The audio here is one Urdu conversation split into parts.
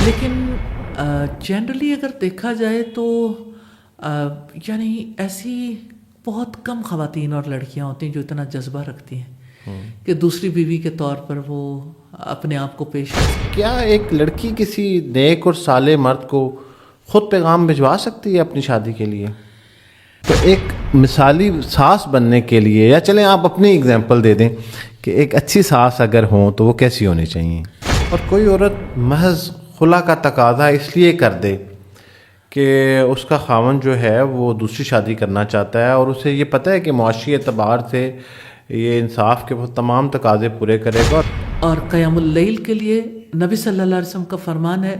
لیکن جنرلی اگر دیکھا جائے تو یعنی ایسی بہت کم خواتین اور لڑکیاں ہوتی ہیں جو اتنا جذبہ رکھتی ہیں کہ دوسری بیوی کے طور پر وہ اپنے آپ کو پیش کریں. کیا ایک لڑکی کسی نیک اور صالح مرد کو خود پیغام بھجوا سکتی ہے اپنی شادی کے لیے؟ تو ایک مثالی ساس بننے کے لیے، یا چلیں آپ اپنی اگزامپل دے دیں کہ ایک اچھی ساس اگر ہوں تو وہ کیسی ہونی چاہیے؟ اور کوئی عورت محض خلا کا تقاضا اس لیے کر دے کہ اس کا خاوند جو ہے وہ دوسری شادی کرنا چاہتا ہے، اور اسے یہ پتہ ہے کہ معاشی اعتبار سے یہ انصاف کے تمام تقاضے پورے کرے گا. اور قیام اللیل کے لیے نبی صلی اللہ علیہ وسلم کا فرمان ہے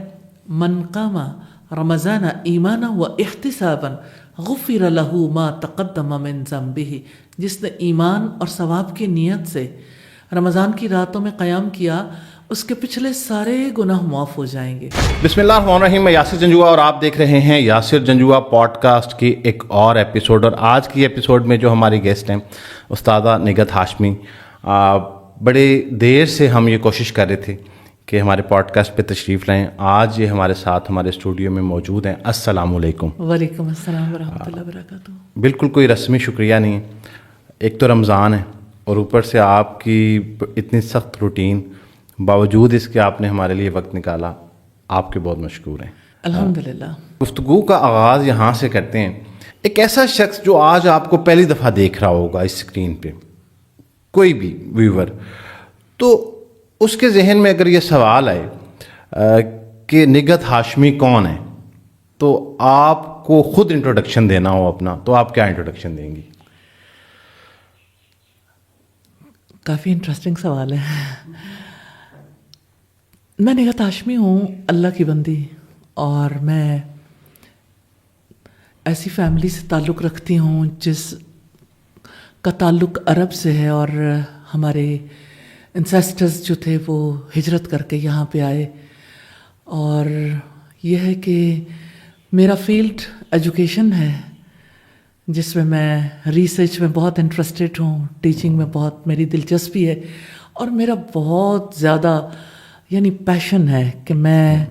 من قام رمضان ایمانا و احتسابا غفر له ما تقدم من ذنبه. جس نے ایمان اور ثواب کی نیت سے رمضان کی راتوں میں قیام کیا اس کے پچھلے سارے گناہ معاف ہو جائیں گے. بسم اللہ الرحمن الرحیم. میں یاسر جنجوعہ اور آپ دیکھ رہے ہیں یاسر جنجوعہ پوڈ کاسٹ کی ایک اور ایپیسوڈ. اور آج کی ایپیسوڈ میں جو ہماری گیسٹ ہیں استاذہ نگہت ہاشمی، بڑے دیر سے ہم یہ کوشش کر رہے تھے کہ ہمارے پوڈ کاسٹ پہ تشریف لائیں. آج یہ ہمارے ساتھ ہمارے اسٹوڈیو میں موجود ہیں. السلام علیکم. وعلیکم السلام ورحمۃ اللہ وبرکاتہ. بالکل کوئی رسمی شکریہ نہیں. ایک تو رمضان ہے اور اوپر سے آپ کی اتنی سخت روٹین، باوجود اس کے آپ نے ہمارے لیے وقت نکالا. آپ کے بہت مشکور ہیں. الحمدللہ. گفتگو کا آغاز یہاں سے کرتے ہیں. ایک ایسا شخص جو آج آپ کو پہلی دفعہ دیکھ رہا ہوگا اس اسکرین پہ، کوئی بھی ویور، تو اس کے ذہن میں اگر یہ سوال آئے کہ نگہت ہاشمی کون ہے، تو آپ کو خود انٹروڈکشن دینا ہو اپنا، تو آپ کیا انٹروڈکشن دیں گی؟ کافی انٹرسٹنگ سوال ہے. میں نگہت ہاشمی ہوں، اللہ کی بندی، اور میں ایسی فیملی سے تعلق رکھتی ہوں جس کا تعلق عرب سے ہے، اور ہمارے انسیسٹرز جو تھے وہ ہجرت کر کے یہاں پہ آئے. اور یہ ہے کہ میرا فیلڈ ایجوکیشن ہے، جس میں ریسرچ میں بہت انٹرسٹڈ ہوں، ٹیچنگ میں بہت میری دلچسپی ہے، اور میرا بہت زیادہ یعنی پیشن ہے کہ میں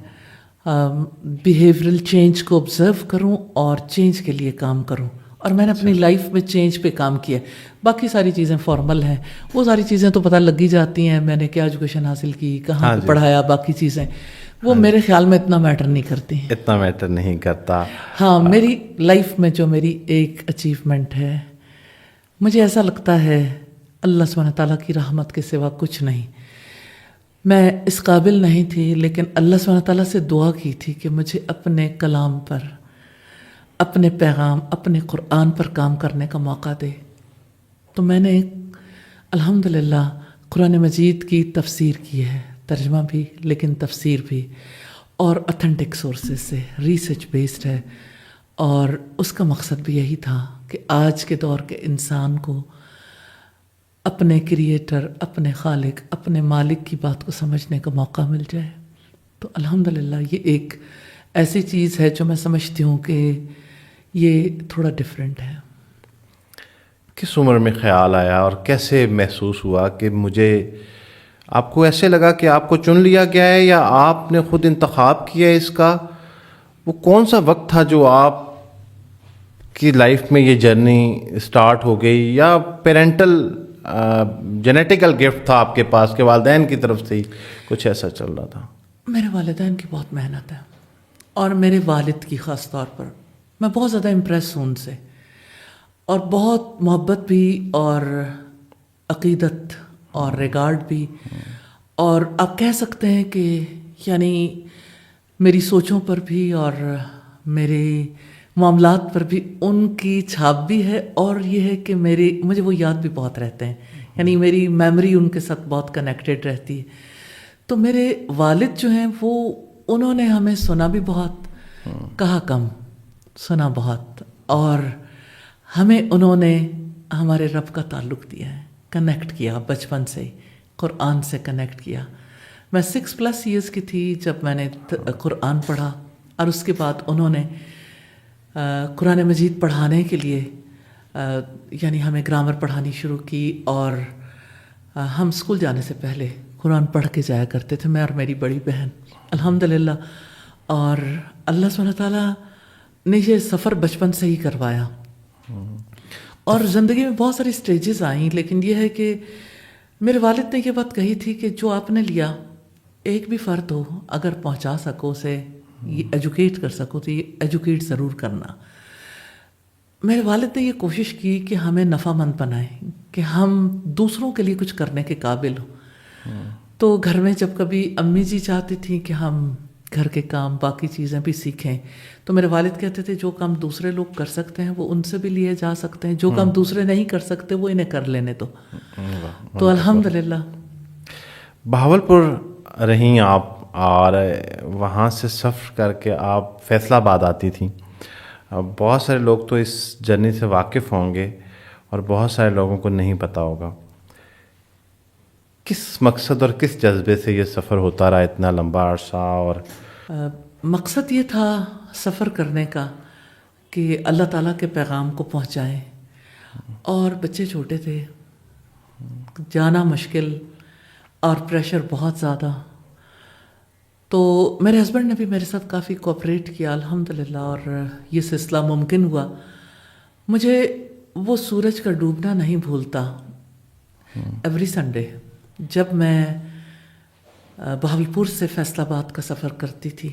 بیہیورل چینج کو آبزرو کروں اور چینج کے لیے کام کروں. اور میں نے اپنی لائف میں چینج پہ کام کیا. باقی ساری چیزیں فارمل ہیں، وہ ساری چیزیں تو پتہ لگ ہی جاتی ہیں، میں نے کیا ایجوکیشن حاصل کی، کہاں پڑھایا، باقی چیزیں وہ میرے خیال میں اتنا میٹر نہیں کرتی. اتنا میٹر نہیں کرتا. ہاں، میری لائف میں جو میری ایک اچیومنٹ ہے، مجھے ایسا لگتا ہے اللہ سبحانہ تعالیٰ کی رحمت کے سوا کچھ نہیں. میں اس قابل نہیں تھی، لیکن اللہ سبحانہ تعالیٰ سے دعا کی تھی کہ مجھے اپنے کلام پر، اپنے پیغام، اپنے قرآن پر کام کرنے کا موقع دے. تو میں نے الحمدللہ قرآن مجید کی تفسیر کی ہے، ترجمہ بھی لیکن تفسیر بھی، اور اتھینٹک سورسز سے، ریسرچ بیسڈ ہے. اور اس کا مقصد بھی یہی تھا کہ آج کے دور کے انسان کو اپنے کریٹر، اپنے خالق، اپنے مالک کی بات کو سمجھنے کا موقع مل جائے. تو الحمدللہ یہ ایک ایسی چیز ہے جو میں سمجھتی ہوں کہ یہ تھوڑا ڈیفرنٹ ہے. کس عمر میں خیال آیا اور کیسے محسوس ہوا کہ مجھے، آپ کو ایسے لگا کہ آپ کو چن لیا گیا ہے یا آپ نے خود انتخاب کیا ہے اس کا؟ وہ کون سا وقت تھا جو آپ کی لائف میں یہ جرنی سٹارٹ ہو گئی، یا پیرنٹل جینیٹیکل گفٹ تھا آپ کے پاس کہ والدین کی طرف سے ہی کچھ ایسا چل رہا تھا؟ میرے والدین کی بہت محنت ہے، اور میرے والد کی خاص طور پر میں بہت زیادہ امپریس ہوں ان سے، اور بہت محبت بھی اور عقیدت اور ریگارڈ بھی. اور آپ کہہ سکتے ہیں کہ یعنی میری سوچوں پر بھی اور میرے معاملات پر بھی ان کی چھاپ بھی ہے. اور یہ ہے کہ مجھے وہ یاد بھی بہت رہتے ہیں، یعنی میری میموری ان کے ساتھ بہت کنیکٹڈ رہتی ہے. تو میرے والد جو ہیں وہ انہوں نے ہمیں سنا بھی بہت، کہا کم، سنا بہت، اور ہمیں انہوں نے ہمارے رب کا تعلق دیا ہے، کنیکٹ کیا بچپن سے ہی، قرآن سے کنیکٹ کیا. میں 6+ ایئرس کی تھی جب میں نے قرآن پڑھا، اور اس کے بعد انہوں نے قرآن مجید پڑھانے کے لیے یعنی ہمیں گرامر پڑھانی شروع کی، اور ہم اسکول جانے سے پہلے قرآن پڑھ کے جایا کرتے تھے، میں اور میری بڑی بہن الحمدللہ. اور اللہ سبحانہ تعالیٰ نے یہ سفر بچپن سے ہی کروایا. اور زندگی میں بہت ساری سٹیجز آئیں، لیکن یہ ہے کہ میرے والد نے یہ بات کہی تھی کہ جو آپ نے لیا ایک بھی فرد ہو اگر پہنچا سکو اسے، یہ ایجوکیٹ کر سکو تو یہ ایجوکیٹ ضرور کرنا. میرے والد نے یہ کوشش کی کہ ہمیں نفع مند بنائیں، کہ ہم دوسروں کے لیے کچھ کرنے کے قابل ہوں. تو گھر میں جب کبھی امی جی چاہتی تھیں کہ ہم گھر کے کام باقی چیزیں بھی سیکھیں، تو میرے والد کہتے تھے جو کام دوسرے لوگ کر سکتے ہیں وہ ان سے بھی لیے جا سکتے ہیں، جو کام دوسرے نہیں کر سکتے وہ انہیں کر لینے دو. تو الحمدللہ. بہاولپور رہیں آپ اور وہاں سے سفر کر کے آپ فیصل آباد آتی تھیں. بہت سارے لوگ تو اس جرنی سے واقف ہوں گے اور بہت سارے لوگوں کو نہیں پتہ ہوگا. کس مقصد اور کس جذبے سے یہ سفر ہوتا رہا اتنا لمبا عرصہ؟ اور مقصد یہ تھا سفر کرنے کا کہ اللہ تعالیٰ کے پیغام کو پہنچائیں. اور بچے چھوٹے تھے، جانا مشکل اور پریشر بہت زیادہ. تو میرے ہسبینڈ نے بھی میرے ساتھ کافی کوآپریٹ کیا الحمدللہ، اور یہ سلسلہ ممکن ہوا. مجھے وہ سورج کا ڈوبنا نہیں بھولتا. ایوری سنڈے جب میں بہاولپور سے فیصل آباد کا سفر کرتی تھی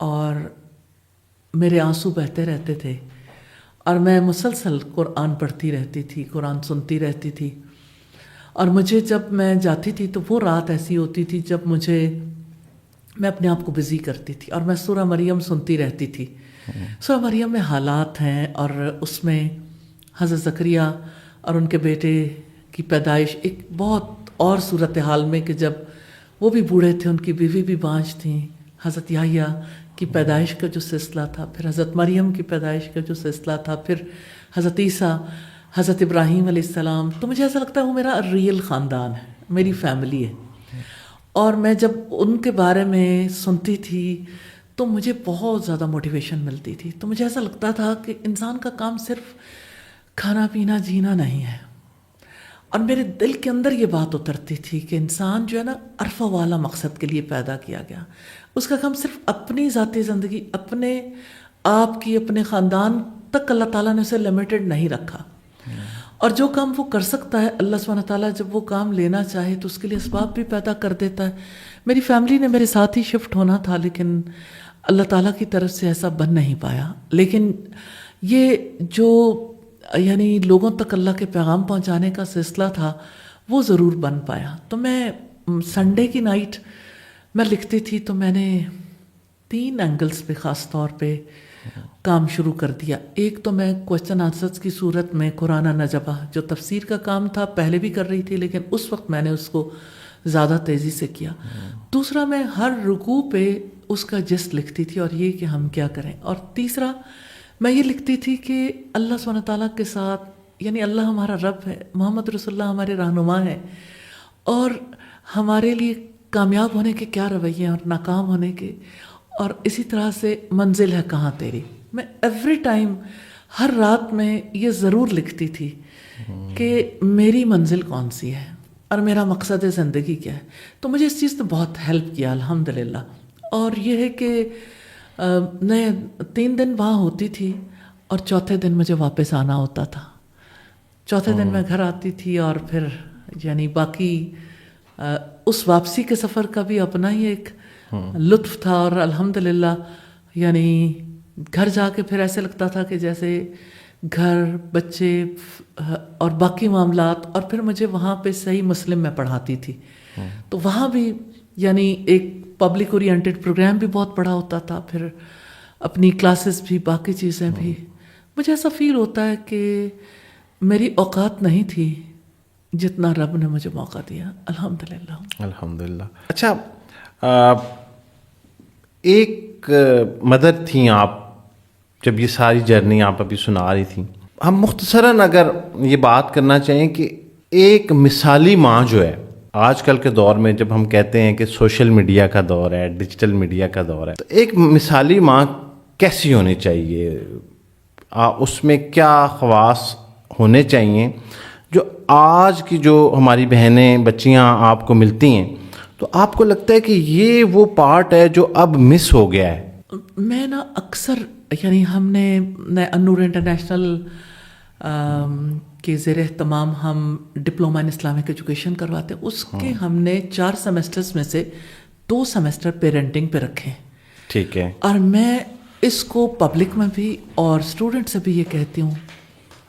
اور میرے آنسو بہتے رہتے تھے اور میں مسلسل قرآن پڑھتی رہتی تھی، قرآن سنتی رہتی تھی. اور مجھے جب میں جاتی تھی تو وہ رات ایسی ہوتی تھی جب میں اپنے آپ کو بزی کرتی تھی اور میں سورہ مریم سنتی رہتی تھی. سورہ مریم میں حالات ہیں اور اس میں حضرت زکریا اور ان کے بیٹے کی پیدائش ایک بہت اور صورتحال میں کہ جب وہ بھی بوڑھے تھے، ان کی بیوی بھی بانجھ تھیں، حضرت یحییٰ کی پیدائش کا جو سلسلہ تھا، پھر حضرت مریم کی پیدائش کا جو سلسلہ تھا، پھر حضرت عیسیٰ، حضرت ابراہیم علیہ السلام. تو مجھے ایسا لگتا ہے وہ میرا ریئل خاندان ہے، میری فیملی ہے. اور میں جب ان کے بارے میں سنتی تھی تو مجھے بہت زیادہ موٹیویشن ملتی تھی. تو مجھے ایسا لگتا تھا کہ انسان کا کام صرف کھانا پینا جینا نہیں ہے. اور میرے دل کے اندر یہ بات اترتی تھی کہ انسان جو ہے نا عرفہ والا مقصد کے لیے پیدا کیا گیا. اس کا کام صرف اپنی ذاتی زندگی، اپنے آپ کی، اپنے خاندان تک اللہ تعالیٰ نے اسے لمیٹڈ نہیں رکھا. اور جو کام وہ کر سکتا ہے اللہ سبحانہ تعالیٰ جب وہ کام لینا چاہے تو اس کے لیے اسباب بھی پیدا کر دیتا ہے. میری فیملی نے میرے ساتھ ہی شفٹ ہونا تھا لیکن اللہ تعالیٰ کی طرف سے ایسا بن نہیں پایا. لیکن یہ جو یعنی لوگوں تک اللہ کے پیغام پہنچانے کا سلسلہ تھا وہ ضرور بن پایا. تو میں سنڈے کی نائٹ میں لکھتی تھی تو میں نے 3 اینگلز پہ خاص طور پہ کام شروع کر دیا. ایک تو میں کوسچن آنسرز کی صورت میں قرآن نجبہ جو تفسیر کا کام تھا پہلے بھی کر رہی تھی لیکن اس وقت میں نے اس کو زیادہ تیزی سے کیا. دوسرا میں ہر رکوع پہ اس کا جسٹ لکھتی تھی اور یہ کہ ہم کیا کریں. اور تیسرا میں یہ لکھتی تھی کہ اللہ سبحانہ تعالیٰ کے ساتھ، یعنی اللہ ہمارا رب ہے، محمد رسول اللہ ہمارے رہنما ہیں، اور ہمارے لیے کامیاب ہونے کے کیا رویے ہیں اور ناکام ہونے کے، اور اسی طرح سے منزل ہے کہاں تیری. میں ایوری ٹائم ہر رات میں یہ ضرور لکھتی تھی کہ میری منزل کون سی ہے اور میرا مقصد زندگی کیا ہے. تو مجھے اس چیز نے بہت ہیلپ کیا الحمدللہ. اور یہ ہے کہ میں 3 دن وہاں ہوتی تھی اور چوتھے دن مجھے واپس آنا ہوتا تھا. چوتھے دن میں گھر آتی تھی اور پھر یعنی باقی اس واپسی کے سفر کا بھی اپنا ہی ایک لطف تھا. اور الحمدللہ یعنی گھر جا کے پھر ایسے لگتا تھا کہ جیسے گھر، بچے اور باقی معاملات. اور پھر مجھے وہاں پہ صحیح مسلم میں پڑھاتی تھی تو وہاں بھی یعنی ایک پبلک اورینٹڈ پروگرام بھی بہت بڑا ہوتا تھا، پھر اپنی کلاسز بھی، باقی چیزیں بھی. مجھے ایسا فیل ہوتا ہے کہ میری اوقات نہیں تھی جتنا رب نے مجھے موقع دیا الحمدللہ. الحمدللہ. اچھا، ایک مدر تھیں آپ جب یہ ساری جرنی آپ ابھی سنا رہی تھیں. ہم مختصراً اگر یہ بات کرنا چاہیں کہ ایک مثالی ماں جو ہے آج کل کے دور میں، جب ہم کہتے ہیں کہ سوشل میڈیا کا دور ہے، ڈیجیٹل میڈیا کا دور ہے، تو ایک مثالی ماں کیسی ہونی چاہیے؟ اس میں کیا خواص ہونے چاہیے جو آج کی جو ہماری بہنیں، بچیاں آپ کو ملتی ہیں تو آپ کو لگتا ہے کہ یہ وہ پارٹ ہے جو اب مس ہو گیا ہے؟ میں نا اکثر یعنی ہم نے النور انٹرنیشنل کے زیر اہتمام ہم ڈپلومہ ان اسلامک ایجوکیشن کرواتے ہیں. اس کے ہم نے 4 سیمسٹرز میں سے 2 سیمسٹر پیرنٹنگ پہ رکھے ہیں. ٹھیک ہے. اور میں اس کو پبلک میں بھی اور اسٹوڈنٹ سے بھی یہ کہتی ہوں,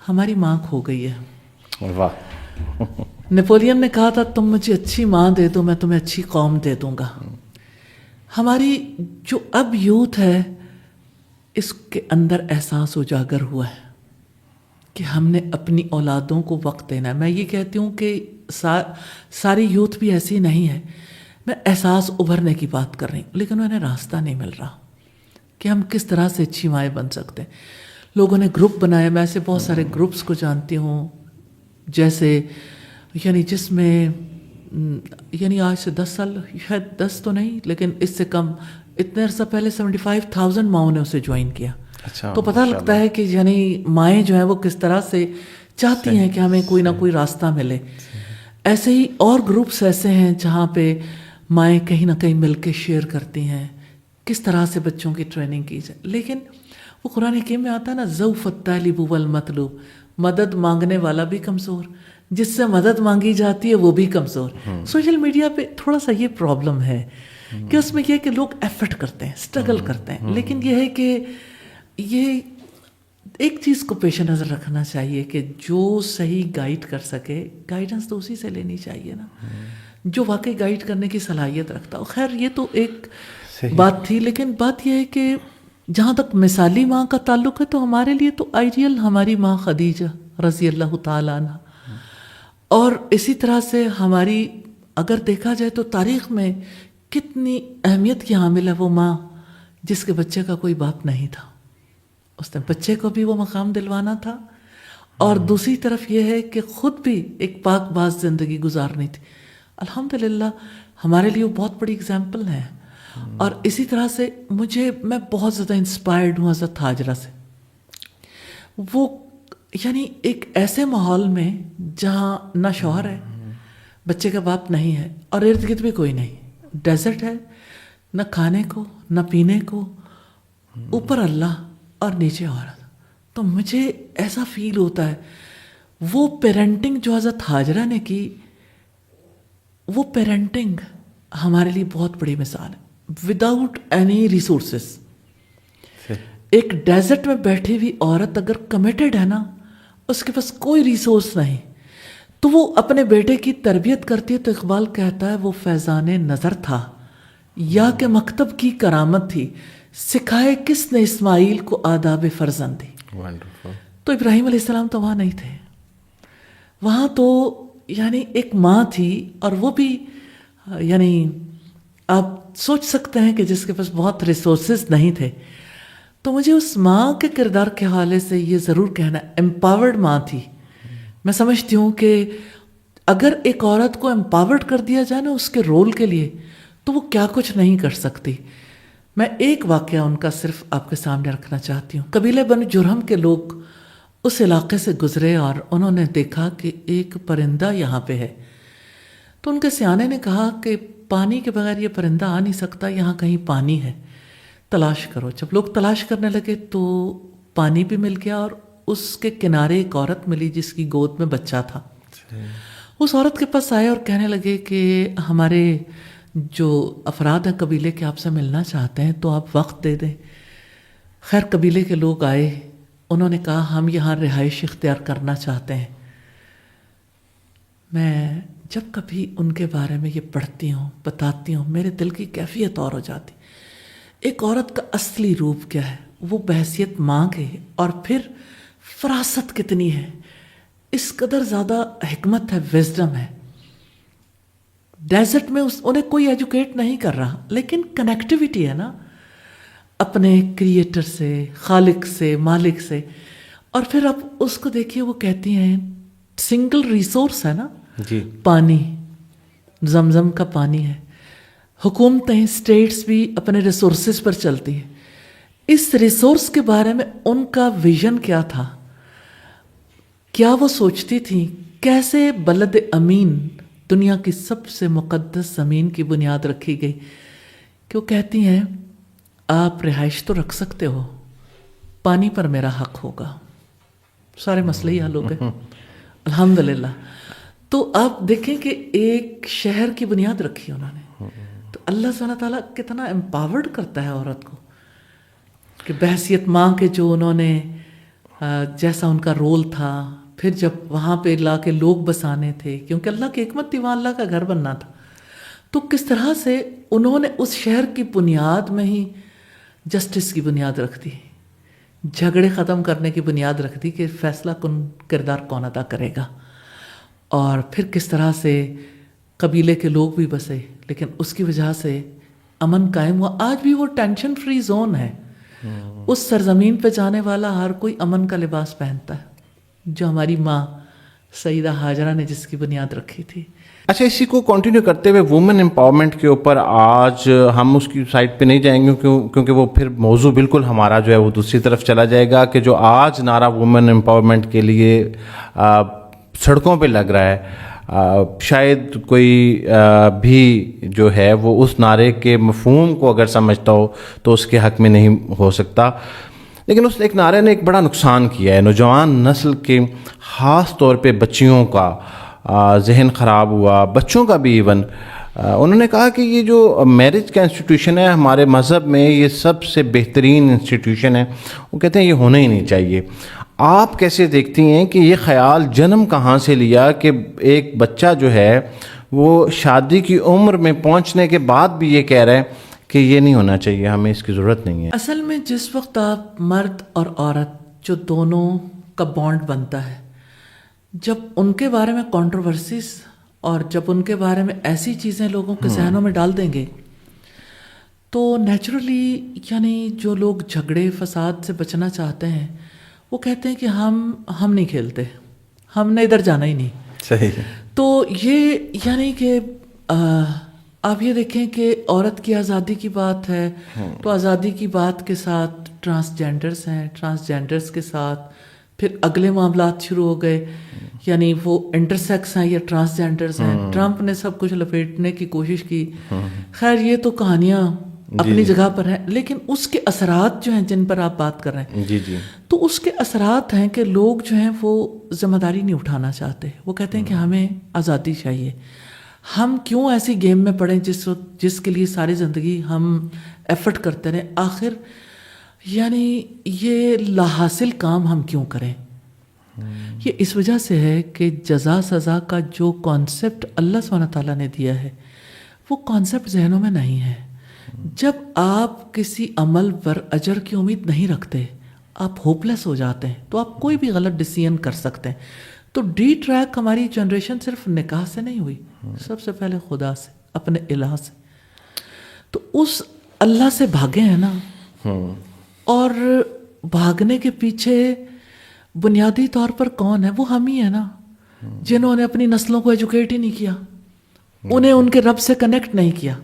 ہماری ماں کھو گئی ہے. واہ. نیپولین نے کہا تھا تم مجھے اچھی ماں دے دو میں تمہیں اچھی قوم دے دوں گا. ہماری جو اب یوتھ ہے اس کے اندر احساس اجاگر ہوا ہے کہ ہم نے اپنی اولادوں کو وقت دینا ہے. میں یہ کہتی ہوں کہ ساری یوتھ بھی ایسی نہیں ہے. میں احساس ابھرنے کی بات کر رہی ہوں, لیکن انہیں راستہ نہیں مل رہا کہ ہم کس طرح سے اچھی مائیں بن سکتے ہیں. لوگوں نے گروپ بنائے, میں ایسے بہت سارے گروپس کو جانتی ہوں جیسے یعنی جس میں یعنی آج سے 10 سال, شاید 10 تو نہیں لیکن اس سے کم, اتنے عرصہ پہلے 75,000 ماؤں نے اسے جوائن کیا. تو پتہ لگتا ہے کہ یعنی مائیں جو ہیں وہ کس طرح سے چاہتی ہیں کہ ہمیں کوئی نہ کوئی راستہ ملے. ایسے ہی اور گروپس ایسے ہیں جہاں پہ مائیں کہیں نہ کہیں مل کے شیئر کرتی ہیں کس طرح سے بچوں کی ٹریننگ کی جائے. لیکن وہ قرآن حکیم میں آتا ہے نا, ضعف الطالب والمطلوب, مدد مانگنے والا بھی کمزور, جس سے مدد مانگی جاتی ہے وہ بھی کمزور. سوشل میڈیا پہ تھوڑا سا یہ پرابلم ہے کہ اس میں یہ کہ لوگ ایفرٹ کرتے ہیں, اسٹرگل کرتے ہیں, لیکن یہ ہے کہ یہ ایک چیز کو پیش نظر رکھنا چاہیے کہ جو صحیح گائیڈ کر سکے گائیڈنس تو اسی سے لینی چاہیے نا, جو واقعی گائیڈ کرنے کی صلاحیت رکھتا ہو. خیر یہ تو ایک بات تھی, لیکن بات یہ ہے کہ جہاں تک مثالی ماں کا تعلق ہے تو ہمارے لیے تو آئیڈیل ہماری ماں خدیجہ رضی اللہ تعالیٰ عنہ. اور اسی طرح سے ہماری اگر دیکھا جائے تو تاریخ میں کتنی اہمیت کی حامل ہے وہ ماں جس کے بچے کا کوئی باپ نہیں تھا. اس نے بچے کو بھی وہ مقام دلوانا تھا اور دوسری طرف یہ ہے کہ خود بھی ایک پاک باز زندگی گزارنی تھی. الحمدللہ ہمارے لیے وہ بہت بڑی اگزامپل ہے. اور اسی طرح سے میں بہت زیادہ انسپائرڈ ہوں حضرت ہاجرہ سے. وہ یعنی ایک ایسے ماحول میں جہاں نہ شوہر ہے, بچے کا باپ نہیں ہے اور ارد گرد بھی کوئی نہیں, ڈیزرٹ ہے, نہ کھانے کو نہ پینے کو, اوپر اللہ اور نیچے عورت. تو مجھے ایسا فیل ہوتا ہے وہ پیرنٹنگ جو حضرت ہاجرہ نے کی, وہ پیرنٹنگ ہمارے لیے بہت بڑی مثال ہے. وداؤٹ اینی ریسورسز, ایک ڈیزرٹ میں بیٹھی ہوئی عورت اگر کمیٹڈ ہے نا, اس کے پاس کوئی ریسورس نہیں, تو وہ اپنے بیٹے کی تربیت کرتی ہے. تو اقبال کہتا ہے وہ فیضان نظر تھا یا کہ مکتب کی کرامت تھی, سکھائے کس نے اسماعیل کو آداب فرزندی. تو ابراہیم علیہ السلام تو وہاں نہیں تھے, وہاں تو یعنی ایک ماں تھی, اور وہ بھی یعنی آپ سوچ سکتے ہیں کہ جس کے پاس بہت ریسورسز نہیں تھے. تو مجھے اس ماں کے کردار کے حوالے سے یہ ضرور کہنا, امپاورڈ ماں تھی. میں سمجھتی ہوں کہ اگر ایک عورت کو امپاورڈ کر دیا جائے نا اس کے رول کے لیے, تو وہ کیا کچھ نہیں کر سکتی. میں ایک واقعہ ان کا صرف آپ کے سامنے رکھنا چاہتی ہوں. قبیلے بنو جرہم کے لوگ اس علاقے سے گزرے اور انہوں نے دیکھا کہ ایک پرندہ یہاں پہ ہے. تو ان کے سیانے نے کہا کہ پانی کے بغیر یہ پرندہ آ نہیں سکتا, یہاں کہیں پانی ہے, تلاش کرو. جب لوگ تلاش کرنے لگے تو پانی بھی مل گیا, اور اس کے کنارے ایک عورت ملی جس کی گود میں بچہ تھا. اس عورت کے پاس آئے اور کہنے لگے کہ ہمارے جو افراد ہیں قبیلے کے آپ سے ملنا چاہتے ہیں, تو آپ وقت دے دیں. خیر قبیلے کے لوگ آئے, انہوں نے کہا ہم یہاں رہائش اختیار کرنا چاہتے ہیں. میں جب کبھی ان کے بارے میں یہ پڑھتی ہوں, بتاتی ہوں, میرے دل کی کیفیت اور ہو جاتی. ایک عورت کا اصلی روپ کیا ہے, وہ بحیثیت ماں کے, اور پھر فراست کتنی ہے, اس قدر زیادہ حکمت ہے, وزڈم ہے. ڈیزرٹ میں انہیں کوئی ایجوکیٹ نہیں کر رہا, لیکن کنیکٹیویٹی ہے نا اپنے کریٹر سے, خالق سے, مالک سے. اور پھر اب اس کو دیکھیے, وہ کہتی ہیں سنگل ریسورس ہے نا جی, پانی, زمزم کا پانی ہے. حکومتیں, اسٹیٹس بھی اپنے ریسورسز پر چلتی ہیں. اس ریسورس کے بارے میں ان کا ویژن کیا تھا, کیا وہ سوچتی تھیں کیسے بلد امین دنیا کی سب سے مقدس زمین کی بنیاد رکھی گئی کہ وہ کہتی ہیں آپ رہائش تو رکھ سکتے ہو، پانی پر میرا حق ہوگا. سارے مسئلے ہی حل ہو گئے الحمدللہ. تو آپ دیکھیں کہ ایک شہر کی بنیاد رکھی انہوں نے. تو اللہ سبحانہ تعالیٰ کتنا امپاورڈ کرتا ہے عورت کو کہ بحیثیت ماں کے جو انہوں نے جیسا ان کا رول تھا، پھر جب وہاں پہ لا کے لوگ بسانے تھے، کیونکہ اللہ کی حکمت تھی وہاں اللہ کا گھر بننا تھا، تو کس طرح سے انہوں نے اس شہر کی بنیاد میں ہی جسٹس کی بنیاد رکھ دی، جھگڑے ختم کرنے کی بنیاد رکھ دی کہ فیصلہ کن کردار کون ادا کرے گا. اور پھر کس طرح سے قبیلے کے لوگ بھی بسے، لیکن اس کی وجہ سے امن قائم ہوا. آج بھی وہ ٹینشن فری زون ہے. اس سرزمین پہ جانے والا ہر کوئی امن کا لباس پہنتا ہے، جو ہماری ماں سیدہ ہاجرہ نے جس کی بنیاد رکھی تھی. اچھا، اسی کو کنٹینیو کرتے ہوئے وومن امپاورمنٹ کے اوپر آج ہم اس کی سائٹ پہ نہیں جائیں گے کیونکہ وہ پھر موضوع بالکل ہمارا جو ہے وہ دوسری طرف چلا جائے گا کہ جو آج نعرہ وومن امپاورمنٹ کے لیے سڑکوں پہ لگ رہا ہے، شاید کوئی بھی جو ہے وہ اس نعرے کے مفہوم کو اگر سمجھتا ہو تو اس کے حق میں نہیں ہو سکتا. لیکن اس ایک نعرے نے ایک بڑا نقصان کیا ہے، نوجوان نسل کے خاص طور پہ بچیوں کا ذہن خراب ہوا، بچوں کا بھی ایون. انہوں نے کہا کہ یہ جو میرج کا انسٹیٹیوشن ہے ہمارے مذہب میں یہ سب سے بہترین انسٹیٹیوشن ہے، وہ کہتے ہیں یہ ہونا ہی نہیں چاہیے. آپ کیسے دیکھتی ہیں کہ یہ خیال جنم کہاں سے لیا کہ ایک بچہ جو ہے وہ شادی کی عمر میں پہنچنے کے بعد بھی یہ کہہ رہا ہے کہ یہ نہیں ہونا چاہیے، ہمیں اس کی ضرورت نہیں ہے؟ اصل میں جس وقت آپ مرد اور عورت جو دونوں کا بانڈ بنتا ہے، جب ان کے بارے میں کنٹروورسیز اور جب ان کے بارے میں ایسی چیزیں لوگوں کے ذہنوں میں ڈال دیں گے تو نیچرلی یعنی جو لوگ جھگڑے فساد سے بچنا چاہتے ہیں وہ کہتے ہیں کہ ہم نہیں کھیلتے، ہم نے ادھر جانا ہی نہیں. صحیح. تو یہ یعنی کہ آپ یہ دیکھیں کہ عورت کی آزادی کی بات ہے تو آزادی کی بات کے ساتھ ٹرانسجینڈرز ہیں، ٹرانسجینڈرز کے ساتھ پھر اگلے معاملات شروع ہو گئے، یعنی وہ انٹرسیکس ہیں یا ٹرانسجینڈرز ہیں. ٹرمپ نے سب کچھ لپیٹنے کی کوشش کی. خیر یہ تو کہانیاں اپنی جگہ پر ہیں، لیکن اس کے اثرات جو ہیں جن پر آپ بات کر رہے ہیں جی تو اس کے اثرات ہیں کہ لوگ جو ہیں وہ ذمہ داری نہیں اٹھانا چاہتے. وہ کہتے ہیں کہ ہمیں آزادی چاہیے. ہم کیوں ایسی گیم میں پڑیں جس کے لیے ساری زندگی ہم ایفرٹ کرتے رہیں، آخر یعنی یہ لا حاصل کام ہم کیوں کریں. یہ اس وجہ سے ہے کہ جزا سزا کا جو کانسیپٹ اللہ سبحانہ تعالیٰ نے دیا ہے وہ کانسیپٹ ذہنوں میں نہیں ہے. جب آپ کسی عمل پر اجر کی امید نہیں رکھتے، آپ ہوپلیس ہو جاتے ہیں تو آپ کوئی بھی غلط ڈیسیژن کر سکتے ہیں. تو ڈی ٹریک ہماری جنریشن صرف نکاح سے نہیں ہوئی، سب سے پہلے خدا سے، اپنے الہ سے. تو اس اللہ سے بھاگے ہیں نا، اور بھاگنے کے پیچھے بنیادی طور پر کون ہے؟ وہ ہم ہی ہیں نا، جنہوں نے اپنی نسلوں کو ایجوکیٹ ہی نہیں کیا، انہیں ان کے رب سے کنیکٹ نہیں کیا،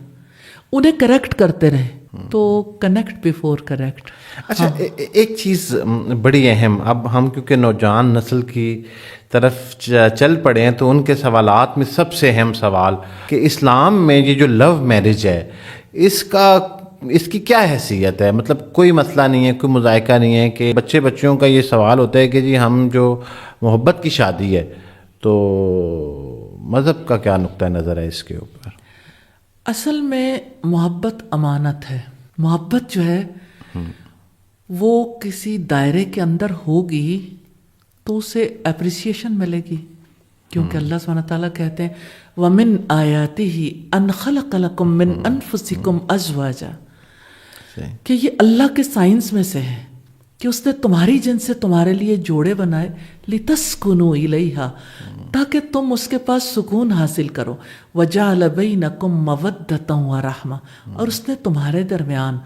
انہیں کریکٹ کرتے رہے. تو کنیکٹ بیفور کریکٹ. اچھا، ایک چیز بڑی اہم، اب ہم کیونکہ نوجوان نسل کی طرف چل پڑے ہیں تو ان کے سوالات میں سب سے اہم سوال کہ اسلام میں یہ جو لو میرج ہے اس کی کیا حیثیت ہے؟ مطلب کوئی مسئلہ نہیں ہے، کوئی مذائقہ نہیں ہے کہ بچوں کا یہ سوال ہوتا ہے کہ جی ہم جو محبت کی شادی ہے تو مذہب کا کیا نقطہ نظر ہے اس کے اوپر؟ اصل میں محبت امانت ہے. محبت جو ہے وہ کسی دائرے کے اندر ہوگی تو اسے اپریسیشن ملے گی، کیونکہ اللہ سبحانہ تعالیٰ کہتے ہیں وَمِنْ آيَاتِهِ أَنْ خَلَقَ لَكُم مِّنْ أَنفُسِكُمْ أَزْوَاجًا، کہ یہ اللہ کے سائنس میں سے ہے کہ اس نے تمہاری جن سے تمہارے لیے جوڑے بنائے لِتَسْكُنُوا إِلَيْهَا، تاکہ تم اس کے پاس سکون حاصل کرو. وَجَعَلَ بَيْنَكُم مَّوَدَّةً وَرَحْمَةً، اور اس نے تمہارے درمیان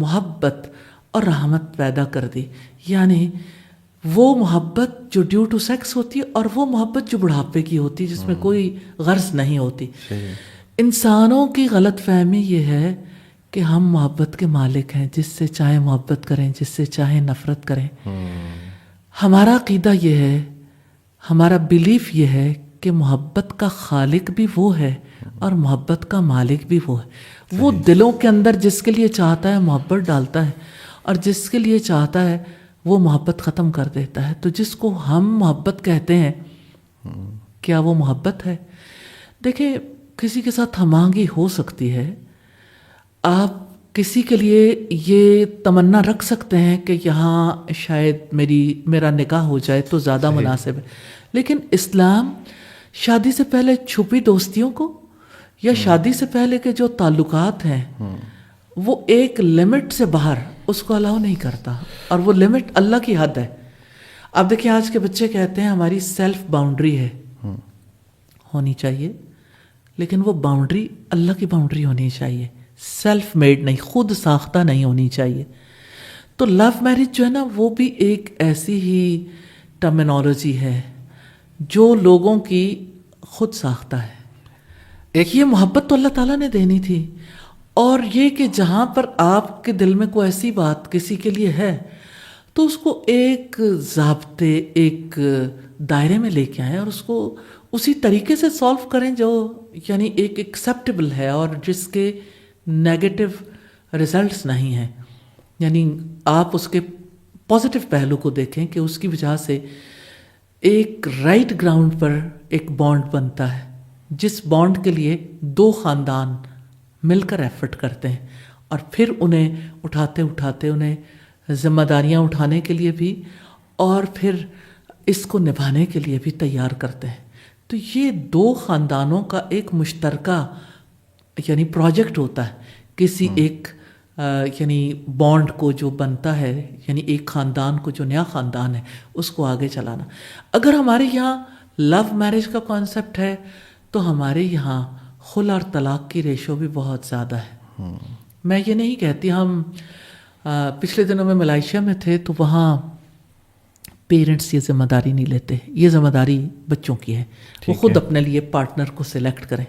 محبت اور رحمت پیدا کر دی. یعنی وہ محبت جو ڈیو ٹو سیکس ہوتی ہے اور وہ محبت جو بڑھاپے کی ہوتی ہے جس میں کوئی غرض نہیں ہوتی. انسانوں کی غلط فہمی یہ ہے کہ ہم محبت کے مالک ہیں، جس سے چاہے محبت کریں، جس سے چاہے نفرت کریں. ہمارا عقیدہ یہ ہے، ہمارا بیلیف یہ ہے کہ محبت کا خالق بھی وہ ہے اور محبت کا مالک بھی وہ ہے. وہ دلوں کے اندر جس کے لیے چاہتا ہے محبت ڈالتا ہے اور جس کے لیے چاہتا ہے وہ محبت ختم کر دیتا ہے. تو جس کو ہم محبت کہتے ہیں کیا وہ محبت ہے؟ دیکھیں کسی کے ساتھ ہم آہنگی ہو سکتی ہے. آپ کسی کے لیے یہ تمنا رکھ سکتے ہیں کہ یہاں شاید میرا نکاح ہو جائے تو زیادہ مناسب ہے. لیکن اسلام شادی سے پہلے چھپی دوستیوں کو یا شادی سے پہلے کے جو تعلقات ہیں وہ ایک لمٹ سے باہر اس کو الاؤ نہیں کرتا. اور وہ لمٹ اللہ کی حد ہے. اب دیکھیں آج کے بچے کہتے ہیں ہماری سیلف باؤنڈری ہے. ہونی چاہیے لیکن وہ باؤنڈری اللہ کی باؤنڈری ہونی چاہیے. سیلف میڈ نہیں, خود ساختہ نہیں ہونی چاہیے. تو لو میرج جو ہے نا وہ بھی ایک ایسی ہی ٹرمینالوجی ہے جو لوگوں کی خود ساختہ ہے. ایک یہ محبت تو اللہ تعالیٰ نے دینی تھی, اور یہ کہ جہاں پر آپ کے دل میں کوئی ایسی بات کسی کے لیے ہے تو اس کو ایک ضابطے ایک دائرے میں لے کے آئیں اور اس کو اسی طریقے سے سولو کریں جو یعنی ایک ایکسیپٹیبل ہے اور جس کے نیگیٹو ریزلٹس نہیں ہیں. یعنی آپ اس کے پازیٹو پہلو کو دیکھیں کہ اس کی وجہ سے ایک رائٹ گراؤنڈ پر ایک بانڈ بنتا ہے جس بانڈ کے لیے دو خاندان مل کر ایفرٹ کرتے ہیں اور پھر انہیں اٹھاتے انہیں ذمہ داریاں اٹھانے کے لیے بھی اور پھر اس کو نبھانے کے لیے بھی تیار کرتے ہیں. تو یہ دو خاندانوں کا ایک مشترکہ یعنی پروجیکٹ ہوتا ہے کسی ایک یعنی بانڈ کو جو بنتا ہے, یعنی ایک خاندان کو جو نیا خاندان ہے اس کو آگے چلانا. اگر ہمارے یہاں لو میرج کا کانسیپٹ ہے تو ہمارے یہاں خلع اور طلاق کی ریشو بھی بہت زیادہ ہے. میں یہ نہیں کہتی, ہم پچھلے دنوں میں ملائیشیا میں تھے تو وہاں پیرنٹس یہ ذمہ داری نہیں لیتے, یہ ذمہ داری بچوں کی ہے, وہ خود اپنے لیے پارٹنر کو سلیکٹ کریں.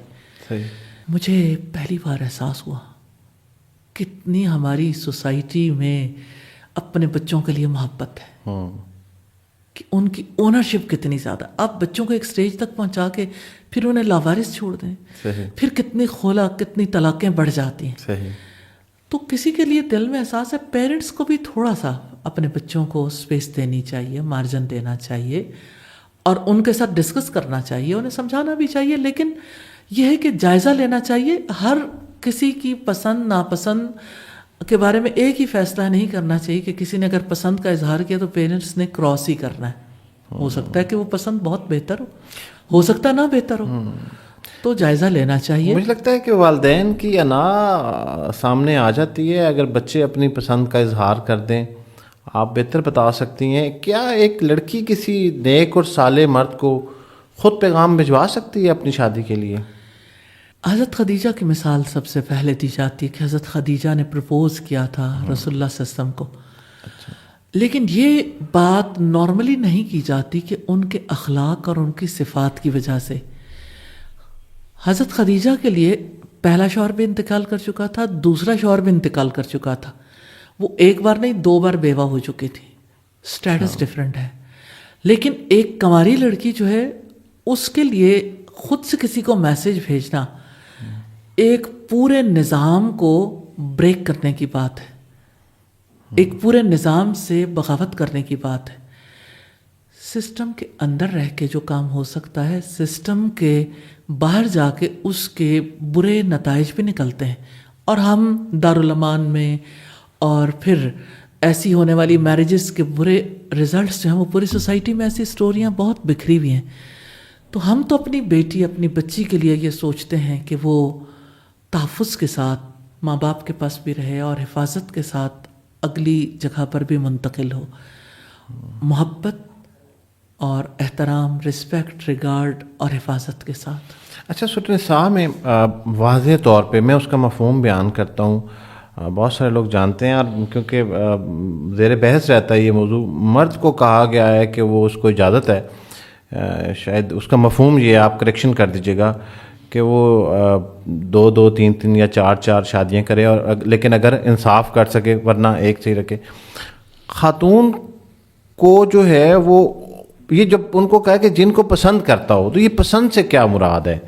مجھے پہلی بار احساس ہوا کتنی ہماری سوسائٹی میں اپنے بچوں کے لیے محبت ہے, کہ ان کی اونرشپ کتنی زیادہ. آپ بچوں کو ایک سٹیج تک پہنچا کے پھر انہیں لاوارث چھوڑ دیں, پھر کتنی خلا کتنی طلاقیں بڑھ جاتی ہیں. تو کسی کے لیے دل میں احساس ہے پیرنٹس کو بھی تھوڑا سا اپنے بچوں کو اسپیس دینی چاہیے, مارجن دینا چاہیے اور ان کے ساتھ ڈسکس کرنا چاہیے, انہیں سمجھانا بھی چاہیے. لیکن یہ ہے کہ جائزہ لینا چاہیے. ہر کسی کی پسند ناپسند کے بارے میں ایک ہی فیصلہ نہیں کرنا چاہیے کہ کسی نے اگر پسند کا اظہار کیا تو پیرنٹس نے کراس ہی کرنا ہے. ہو سکتا ہے کہ وہ پسند بہت بہتر ہو سکتا ہے نہ بہتر ہو, تو جائزہ لینا چاہیے. مجھے لگتا ہے کہ والدین کی انا سامنے آ جاتی ہے اگر بچے اپنی پسند کا اظہار کر دیں. آپ بہتر بتا سکتی ہیں, کیا ایک لڑکی کسی نیک اور صالح مرد کو خود پیغام بھجوا سکتی ہے اپنی شادی کے لیے؟ حضرت خدیجہ کی مثال سب سے پہلے دی جاتی ہے کہ حضرت خدیجہ نے پرپوز کیا تھا رسول اللہ صلی اللہ علیہ وسلم کو. لیکن یہ بات نارملی نہیں کی جاتی کہ ان کے اخلاق اور ان کی صفات کی وجہ سے. حضرت خدیجہ کے لیے پہلا شوہر بھی انتقال کر چکا تھا, دوسرا شوہر بھی انتقال کر چکا تھا. وہ ایک بار نہیں 2 بار بیوہ ہو چکی تھی. سٹیٹس ڈیفرنٹ ہے. لیکن ایک کنواری لڑکی جو ہے اس کے لیے خود سے کسی کو میسج بھیجنا ایک پورے نظام کو بریک کرنے کی بات ہے, ایک پورے نظام سے بغاوت کرنے کی بات ہے. سسٹم کے اندر رہ کے جو کام ہو سکتا ہے, سسٹم کے باہر جا کے اس کے برے نتائج بھی نکلتے ہیں. اور ہم دارالامان میں اور پھر ایسی ہونے والی میرجز کے برے ریزلٹس جو ہیں وہ پوری سوسائٹی میں ایسی سٹوریاں بہت بکھری ہوئی ہیں. تو ہم تو اپنی بیٹی اپنی بچی کے لیے یہ سوچتے ہیں کہ وہ تحفظ کے ساتھ ماں باپ کے پاس بھی رہے اور حفاظت کے ساتھ اگلی جگہ پر بھی منتقل ہو. محبت اور احترام, رسپیکٹ, ریگارڈ اور حفاظت کے ساتھ. اچھا سورۃ النساء میں واضح طور پہ میں اس کا مفہوم بیان کرتا ہوں, بہت سارے لوگ جانتے ہیں, اور کیونکہ زیر بحث رہتا ہے یہ موضوع, مرد کو کہا گیا ہے کہ وہ اس کو اجازت ہے, شاید اس کا مفہوم یہ آپ کریکشن کر دیجیے گا کہ وہ 2 3 یا 4 شادیاں کرے, اور لیکن اگر انصاف کر سکے ورنہ ایک صحیح رکھے. خاتون کو جو ہے وہ یہ جب ان کو کہا کہ جن کو پسند کرتا ہو، تو یہ پسند سے کیا مراد ہے؟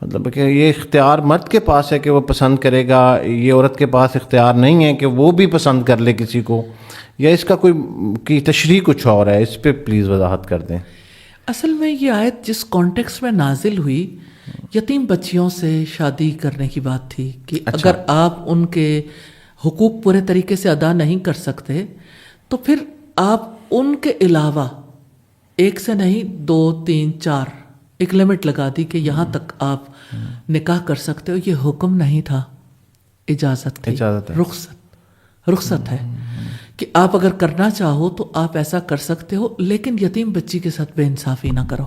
مطلب کہ یہ اختیار مرد کے پاس ہے کہ وہ پسند کرے گا، یہ عورت کے پاس اختیار نہیں ہے کہ وہ بھی پسند کر لے کسی کو، یا اس کا کوئی کی تشریح کچھ اور ہے؟ اس پہ پلیز وضاحت کر دیں. اصل میں یہ آیت جس کانٹیکس میں نازل ہوئی، یتیم بچیوں سے شادی کرنے کی بات تھی کہ اگر آپ ان کے حقوق پورے طریقے سے ادا نہیں کر سکتے تو پھر آپ ان کے علاوہ ایک سے نہیں 2 3 4 ایک لمٹ لگا دی کہ یہاں تک آپ نکاح کر سکتے ہو. یہ حکم نہیں تھا، اجازت تھی، رخصت ہے کہ آپ اگر کرنا چاہو تو آپ ایسا کر سکتے ہو، لیکن یتیم بچی کے ساتھ بے انصافی نہ کرو.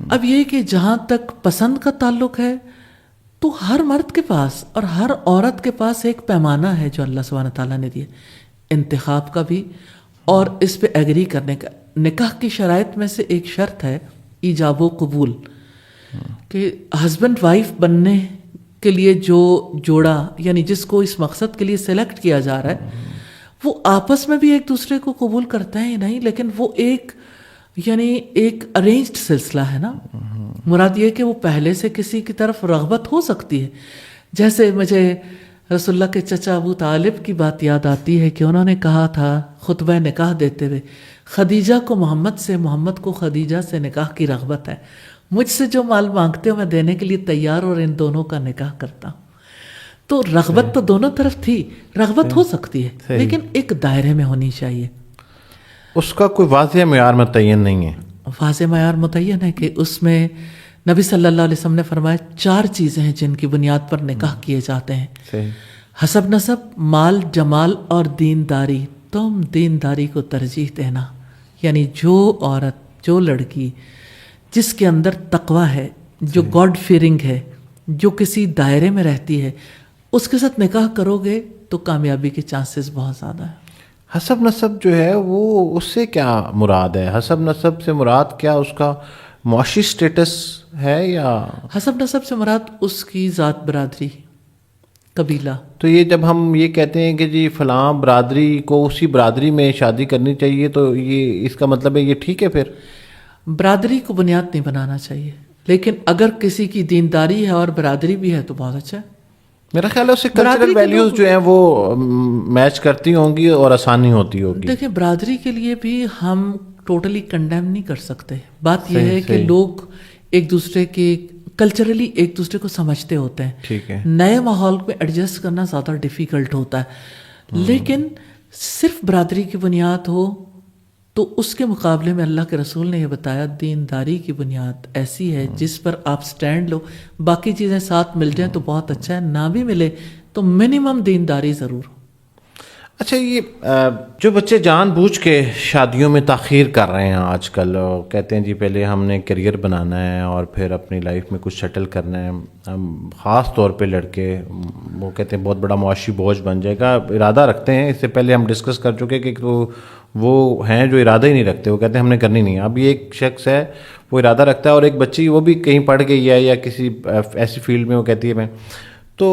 اب یہ کہ جہاں تک پسند کا تعلق ہے تو ہر مرد کے پاس اور ہر عورت کے پاس ایک پیمانہ ہے جو اللہ سبحانہ تعالیٰ نے دیا، انتخاب کا بھی اور اس پہ ایگری کرنے کا. نکاح کی شرائط میں سے ایک شرط ہے ایجاب و قبول، کہ ہسبینڈ وائف بننے کے لیے جو جوڑا یعنی جس کو اس مقصد کے لیے سلیکٹ کیا جا رہا ہے وہ آپس میں بھی ایک دوسرے کو قبول کرتے ہیں نہیں، لیکن وہ ایک ارینجڈ سلسلہ ہے نا. مراد یہ کہ وہ پہلے سے کسی کی طرف رغبت ہو سکتی ہے. جیسے مجھے رسول اللہ کے چچا ابو طالب کی بات یاد آتی ہے کہ انہوں نے کہا تھا خطبہ نکاح دیتے ہوئے، خدیجہ کو محمد سے، محمد کو خدیجہ سے نکاح کی رغبت ہے، مجھ سے جو مال مانگتے ہو میں دینے کے لیے تیار اور ان دونوں کا نکاح کرتا ہوں. تو رغبت تو دونوں طرف تھی، رغبت ہو سکتی ہے لیکن ایک دائرے میں ہونی چاہیے. اس کا کوئی واضح معیار متعین نہیں ہے. واضح معیار متعین ہے کہ اس میں نبی صلی اللہ علیہ وسلم نے فرمایا 4 چیزیں ہیں جن کی بنیاد پر نکاح کیے جاتے ہیں، حسب نسب، مال، جمال اور دینداری. تم دینداری کو ترجیح دینا، یعنی جو عورت، جو لڑکی جس کے اندر تقوی ہے، جو گاڈ فیئرنگ ہے، جو کسی دائرے میں رہتی ہے، اس کے ساتھ نکاح کرو گے تو کامیابی کے چانسز بہت زیادہ ہیں. حسب نسب جو ہے وہ اس سے کیا مراد ہے؟ حسب نسب سے مراد کیا اس کا معاشی سٹیٹس ہے یا حسب نسب سے مراد اس کی ذات، برادری، قبیلہ؟ تو یہ جب ہم یہ کہتے ہیں کہ جی فلاں برادری کو اسی برادری میں شادی کرنی چاہیے تو یہ اس کا مطلب ہے یہ ٹھیک ہے؟ پھر برادری کو بنیاد نہیں بنانا چاہیے، لیکن اگر کسی کی دینداری ہے اور برادری بھی ہے تو بہت اچھا ہے. میرا خیال ہے اس سے کلچرل ویلیوز جو ہیں وہ میچ کرتی ہوں گی اور آسانی ہوتی ہوگی. دیکھیں برادری کے لیے بھی ہم ٹوٹلی کنڈیم نہیں کر سکتے. بات یہ ہے کہ لوگ ایک دوسرے کے کلچرلی ایک دوسرے کو سمجھتے ہوتے ہیں. ٹھیک ہے. نئے ماحول میں ایڈجسٹ کرنا زیادہ ڈیفیکلٹ ہوتا ہے، لیکن صرف برادری کی بنیاد ہو تو اس کے مقابلے میں اللہ کے رسول نے یہ بتایا دینداری کی بنیاد ایسی ہے جس پر آپ سٹینڈ لو، باقی چیزیں ساتھ مل جائیں تو بہت اچھا ہے، نہ بھی ملے تو منیمم دینداری ضرور. اچھا، یہ جو بچے جان بوجھ کے شادیوں میں تاخیر کر رہے ہیں آج کل، کہتے ہیں جی پہلے ہم نے کیریئر بنانا ہے اور پھر اپنی لائف میں کچھ سیٹل کرنا ہے، خاص طور پہ لڑکے وہ کہتے ہیں بہت بڑا معاشی بوجھ بن جائے گا، ارادہ رکھتے ہیں. اس سے پہلے ہم ڈسکس کر چکے کہ وہ ہیں جو ارادہ ہی نہیں رکھتے، وہ کہتے ہیں ہم نے کرنی نہیں ہے. اب یہ ایک شخص ہے وہ ارادہ رکھتا ہے اور ایک بچی وہ بھی کہیں پڑھ گئی ہے یا کسی ایسی فیلڈ میں وہ کہتی ہے میں. تو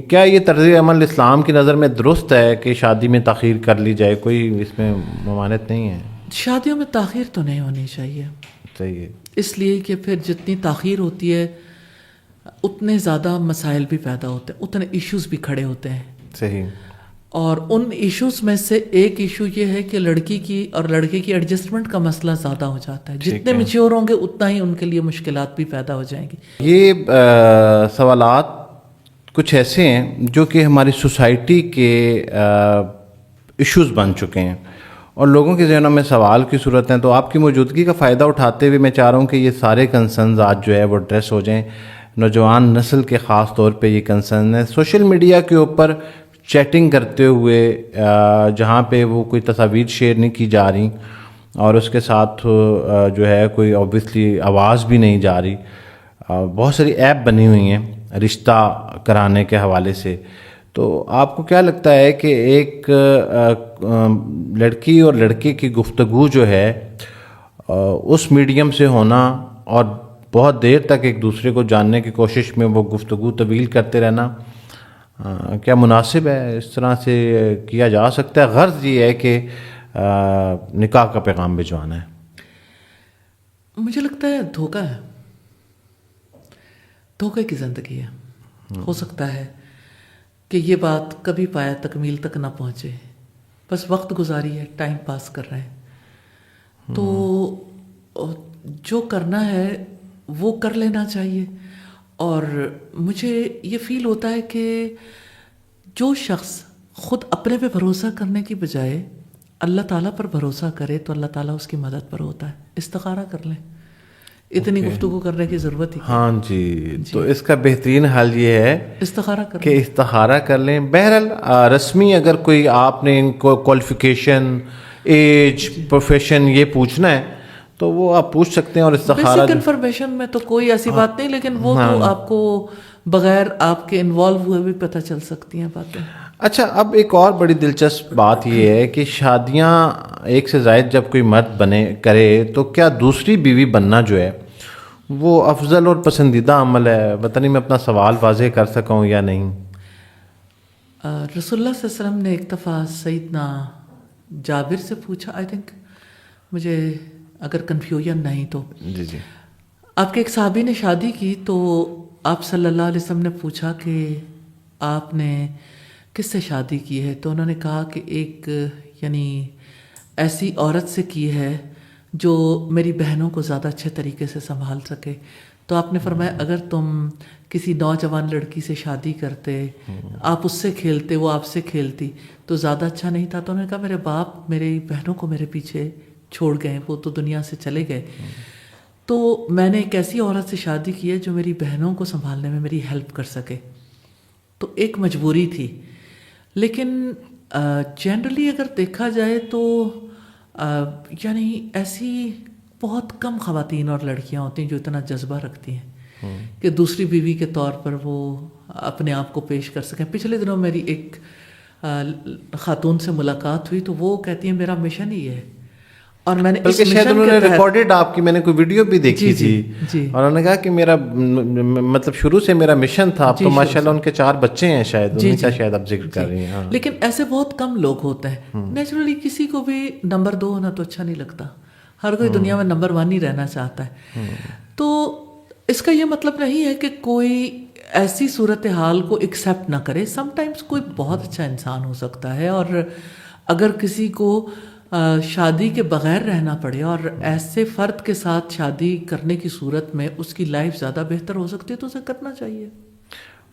کیا یہ طرز عمل اسلام کی نظر میں درست ہے کہ شادی میں تاخیر کر لی جائے؟ کوئی اس میں ممانعت نہیں ہے؟ شادیوں میں تاخیر تو نہیں ہونی چاہیے. صحیح ہے. اس لیے کہ پھر جتنی تاخیر ہوتی ہے اتنے زیادہ مسائل بھی پیدا ہوتے ہیں، اتنے ایشوز بھی کھڑے ہوتے ہیں. صحیح. اور ان ایشوز میں سے ایک ایشو یہ ہے کہ لڑکی کی اور لڑکے کی ایڈجسٹمنٹ کا مسئلہ زیادہ ہو جاتا ہے. جتنے میچور ہوں گے اتنا ہی ان کے لیے مشکلات بھی پیدا ہو جائیں گی. یہ سوالات کچھ ایسے ہیں جو کہ ہماری سوسائٹی کے ایشوز بن چکے ہیں اور لوگوں کے ذہنوں میں سوال کی صورت ہیں. تو آپ کی موجودگی کا فائدہ اٹھاتے ہوئے میں چاہ رہا ہوں کہ یہ سارے کنسرنز آج جو ہے وہ ایڈریس ہو جائیں. نوجوان نسل کے خاص طور پہ یہ کنسرن ہے. سوشل میڈیا کے اوپر چیٹنگ کرتے ہوئے جہاں پہ وہ کوئی تصاویر شیئر نہیں کی جا رہی اور اس کے ساتھ جو ہے کوئی اوبویسلی آواز بھی نہیں جا رہی، بہت ساری ایپ بنی ہوئی ہیں رشتہ کرانے کے حوالے سے. تو آپ کو کیا لگتا ہے کہ ایک لڑکی اور لڑکے کی گفتگو جو ہے اس میڈیم سے ہونا اور بہت دیر تک ایک دوسرے کو جاننے کی کوشش میں وہ گفتگو طویل کرتے رہنا کیا مناسب ہے؟ اس طرح سے کیا جا سکتا ہے؟ غرض یہ ہے کہ نکاح کا پیغام بھجوانا ہے. مجھے لگتا ہے دھوکہ ہے، دھوکے کی زندگی ہے. ہو سکتا ہے کہ یہ بات کبھی پایا تکمیل تک نہ پہنچے، بس وقت گزاری ہے، ٹائم پاس کر رہے ہیں. تو جو کرنا ہے وہ کر لینا چاہیے. اور مجھے یہ فیل ہوتا ہے کہ جو شخص خود اپنے پہ بھروسہ کرنے کی بجائے اللہ تعالیٰ پر بھروسہ کرے تو اللہ تعالیٰ اس کی مدد پر ہوتا ہے. استخارہ کر لیں، اتنی گفتگو کرنے کی ضرورت ہی کیا؟ ہاں جی، تو اس کا بہترین حل یہ ہے استخارہ کر کہ لیں. استخارہ کر لیں. بہرحال رسمی اگر کوئی آپ نے ان کو کوالیفیکیشن، ایج، پروفیشن یہ پوچھنا ہے تو وہ آپ پوچھ سکتے ہیں. اور استخارہ بیسک انفارمیشن میں تو کوئی ایسی بات نہیں، لیکن وہ تو آپ کو بغیر آپ کے انوالو ہوئے بھی پتہ چل سکتی ہیں باتیں. اچھا، اب ایک اور بڑی دلچسپ بات یہ ہے کہ شادیاں ایک سے زائد جب کوئی مرد کرے تو کیا دوسری بیوی بننا جو ہے وہ افضل اور پسندیدہ عمل ہے؟ پتہ نہیں میں اپنا سوال واضح کر سکا ہوں یا نہیں. رسول اللہ صلی اللہ علیہ وسلم نے ایک دفعہ سیدنا جابر سے پوچھا، آئی تھنک، مجھے اگر کنفیوژن نہیں تو، جی آپ کے ایک صحابی نے شادی کی تو آپ صلی اللہ علیہ وسلم نے پوچھا کہ آپ نے کس سے شادی کی ہے؟ تو انہوں نے کہا کہ ایک یعنی ایسی عورت سے کی ہے جو میری بہنوں کو زیادہ اچھے طریقے سے سنبھال سکے. تو آپ نے فرمایا اگر تم کسی نوجوان لڑکی سے شادی کرتے، آپ اس سے کھیلتے، وہ آپ سے کھیلتی، تو زیادہ اچھا نہیں تھا؟ تو انہوں نے کہا میرے باپ میری بہنوں کو میرے پیچھے چھوڑ گئے، وہ تو دنیا سے چلے گئے، تو میں نے ایک ایسی عورت سے شادی کی ہے جو میری بہنوں کو سنبھالنے میں میری ہیلپ کر سکے. تو ایک مجبوری تھی. لیکن جنرلی اگر دیکھا جائے تو یعنی ایسی بہت کم خواتین اور لڑکیاں ہوتی ہیں جو اتنا جذبہ رکھتی ہیں کہ دوسری بیوی کے طور پر وہ اپنے آپ کو پیش کر سکیں. پچھلے دنوں میری ایک خاتون سے ملاقات ہوئی تو وہ کہتی ہیں میرا مشن ہی ہے، اور میں نے اس بلکہ شاید انہوں نے ریکارڈڈ آپ کی میں نے کوئی ویڈیو بھی دیکھی تھی، اور انہوں نے کہا کہ میرا مطلب شروع سے میرا مشن تھا. اب تو ماشاءاللہ ان کے 4 بچے ہیں، شاید انہیں کا شاید اب ذکر کر رہی ہیں. لیکن ایسے بہت کم لوگ ہوتے ہیں. نیچرلی کسی کو بھی نمبر 2 ہونا تو اچھا نہیں لگتا، ہر کوئی دنیا میں نمبر 1 ہی رہنا چاہتا ہے. تو اس کا یہ مطلب نہیں ہے کہ کوئی ایسی صورتحال کو ایکسیپٹ نہ کرے. سم ٹائمز کوئی بہت اچھا انسان ہو سکتا ہے، اور اگر کسی کو شادی کے بغیر رہنا پڑے اور ایسے فرد کے ساتھ شادی کرنے کی صورت میں اس کی لائف زیادہ بہتر ہو سکتی ہے تو اسے کرنا چاہیے.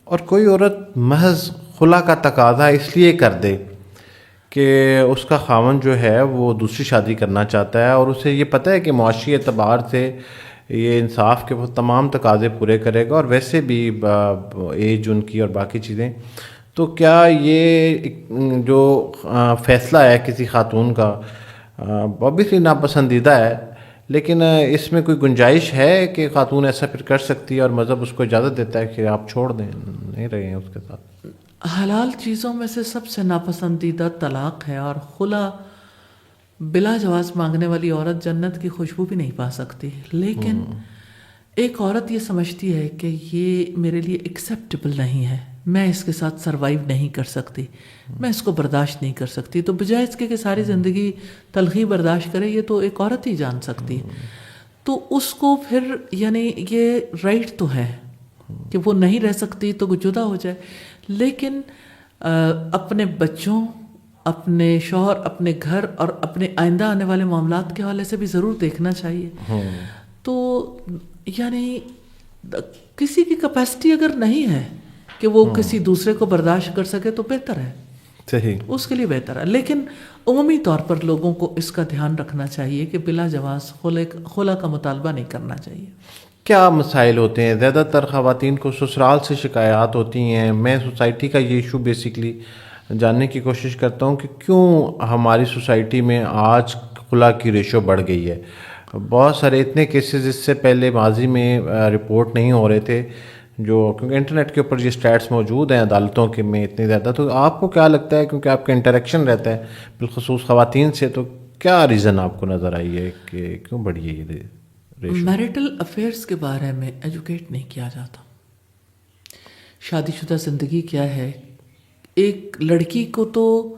اور کوئی عورت محض خلا کا تقاضا اس لیے کر دے کہ اس کا خاوند جو ہے وہ دوسری شادی کرنا چاہتا ہے، اور اسے یہ پتہ ہے کہ معاشی اعتبار سے یہ انصاف کے تمام تقاضے پورے کرے گا، اور ویسے بھی ایج ان کی اور باقی چیزیں، تو کیا یہ جو فیصلہ ہے کسی خاتون کا obviously ناپسندیدہ ہے، لیکن اس میں کوئی گنجائش ہے کہ خاتون ایسا پھر کر سکتی ہے اور مذہب اس کو اجازت دیتا ہے کہ آپ چھوڑ دیں، نہیں رہے ہیں اس کے ساتھ؟ حلال چیزوں میں سے سب سے ناپسندیدہ طلاق ہے، اور خلا بلا جواز مانگنے والی عورت جنت کی خوشبو بھی نہیں پا سکتی. لیکن ایک عورت یہ سمجھتی ہے کہ یہ میرے لیے ایکسیپٹیبل نہیں ہے، میں اس کے ساتھ سروائیو نہیں کر سکتی، میں اس کو برداشت نہیں کر سکتی، تو بجائے اس کے کہ ساری زندگی تلخی برداشت کرے، یہ تو ایک عورت ہی جان سکتی ہے. تو اس کو پھر یعنی یہ رائٹ تو ہے کہ وہ نہیں رہ سکتی تو جدا ہو جائے، لیکن اپنے بچوں، اپنے شوہر، اپنے گھر اور اپنے آئندہ آنے والے معاملات کے حوالے سے بھی ضرور دیکھنا چاہیے. تو یعنی کسی کی کیپیسٹی اگر نہیں ہے کہ وہ کسی دوسرے کو برداشت کر سکے تو بہتر ہے، صحیح، اس کے لیے بہتر ہے. لیکن عمومی طور پر لوگوں کو اس کا دھیان رکھنا چاہیے کہ بلا جواز خلا کا مطالبہ نہیں کرنا چاہیے. کیا مسائل ہوتے ہیں؟ زیادہ تر خواتین کو سسرال سے شکایات ہوتی ہیں. میں سوسائٹی کا یہ ایشو بیسکلی جاننے کی کوشش کرتا ہوں کہ کیوں ہماری سوسائٹی میں آج خلا کی ریشو بڑھ گئی ہے. بہت سارے اتنے کیسز اس سے پہلے ماضی میں رپورٹ نہیں ہو رہے تھے، جو کیونکہ انٹرنیٹ کے اوپر یہ سٹیٹس موجود ہیں عدالتوں کے میں اتنے زیادہ. تو آپ کو کیا لگتا ہے، کیونکہ آپ کا انٹریکشن رہتا ہے بالخصوص خواتین سے، تو کیا ریزن آپ کو نظر آئی ہے کہ کیوں بڑھی ہے یہ ریشو؟ میریٹل افیئرس کے بارے میں ایجوکیٹ نہیں کیا جاتا. شادی شدہ زندگی کیا ہے؟ ایک لڑکی کو تو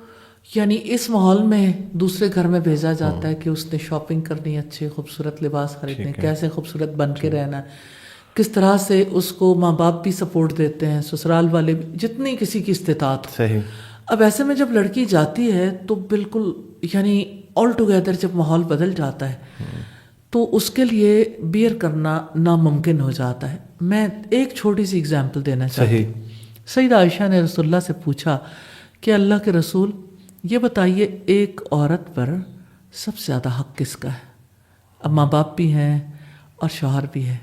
یعنی اس ماحول میں دوسرے گھر میں بھیجا جاتا ہے کہ اس نے شاپنگ کرنی ہے، اچھے خوبصورت لباس خریدنے، کیسے خوبصورت بن کے رہنا ہے، کس طرح سے اس کو ماں باپ بھی سپورٹ دیتے ہیں، سسرال والے بھی، جتنی کسی کی استطاعت ہو۔ صحیح۔ اب ایسے میں جب لڑکی جاتی ہے تو بالکل یعنی آل ٹوگیدر جب ماحول بدل جاتا ہے تو اس کے لیے بیئر کرنا ناممکن ہو جاتا ہے۔ میں ایک چھوٹی سی اگزامپل دینا چاہتی ہوں۔ سیدہ عائشہ نے رسول اللہ سے پوچھا کہ اللہ کے رسول یہ بتائیے ایک عورت پر سب سے زیادہ حق کس کا ہے؟ اب ماں باپ بھی ہیں اور شوہر بھی ہے،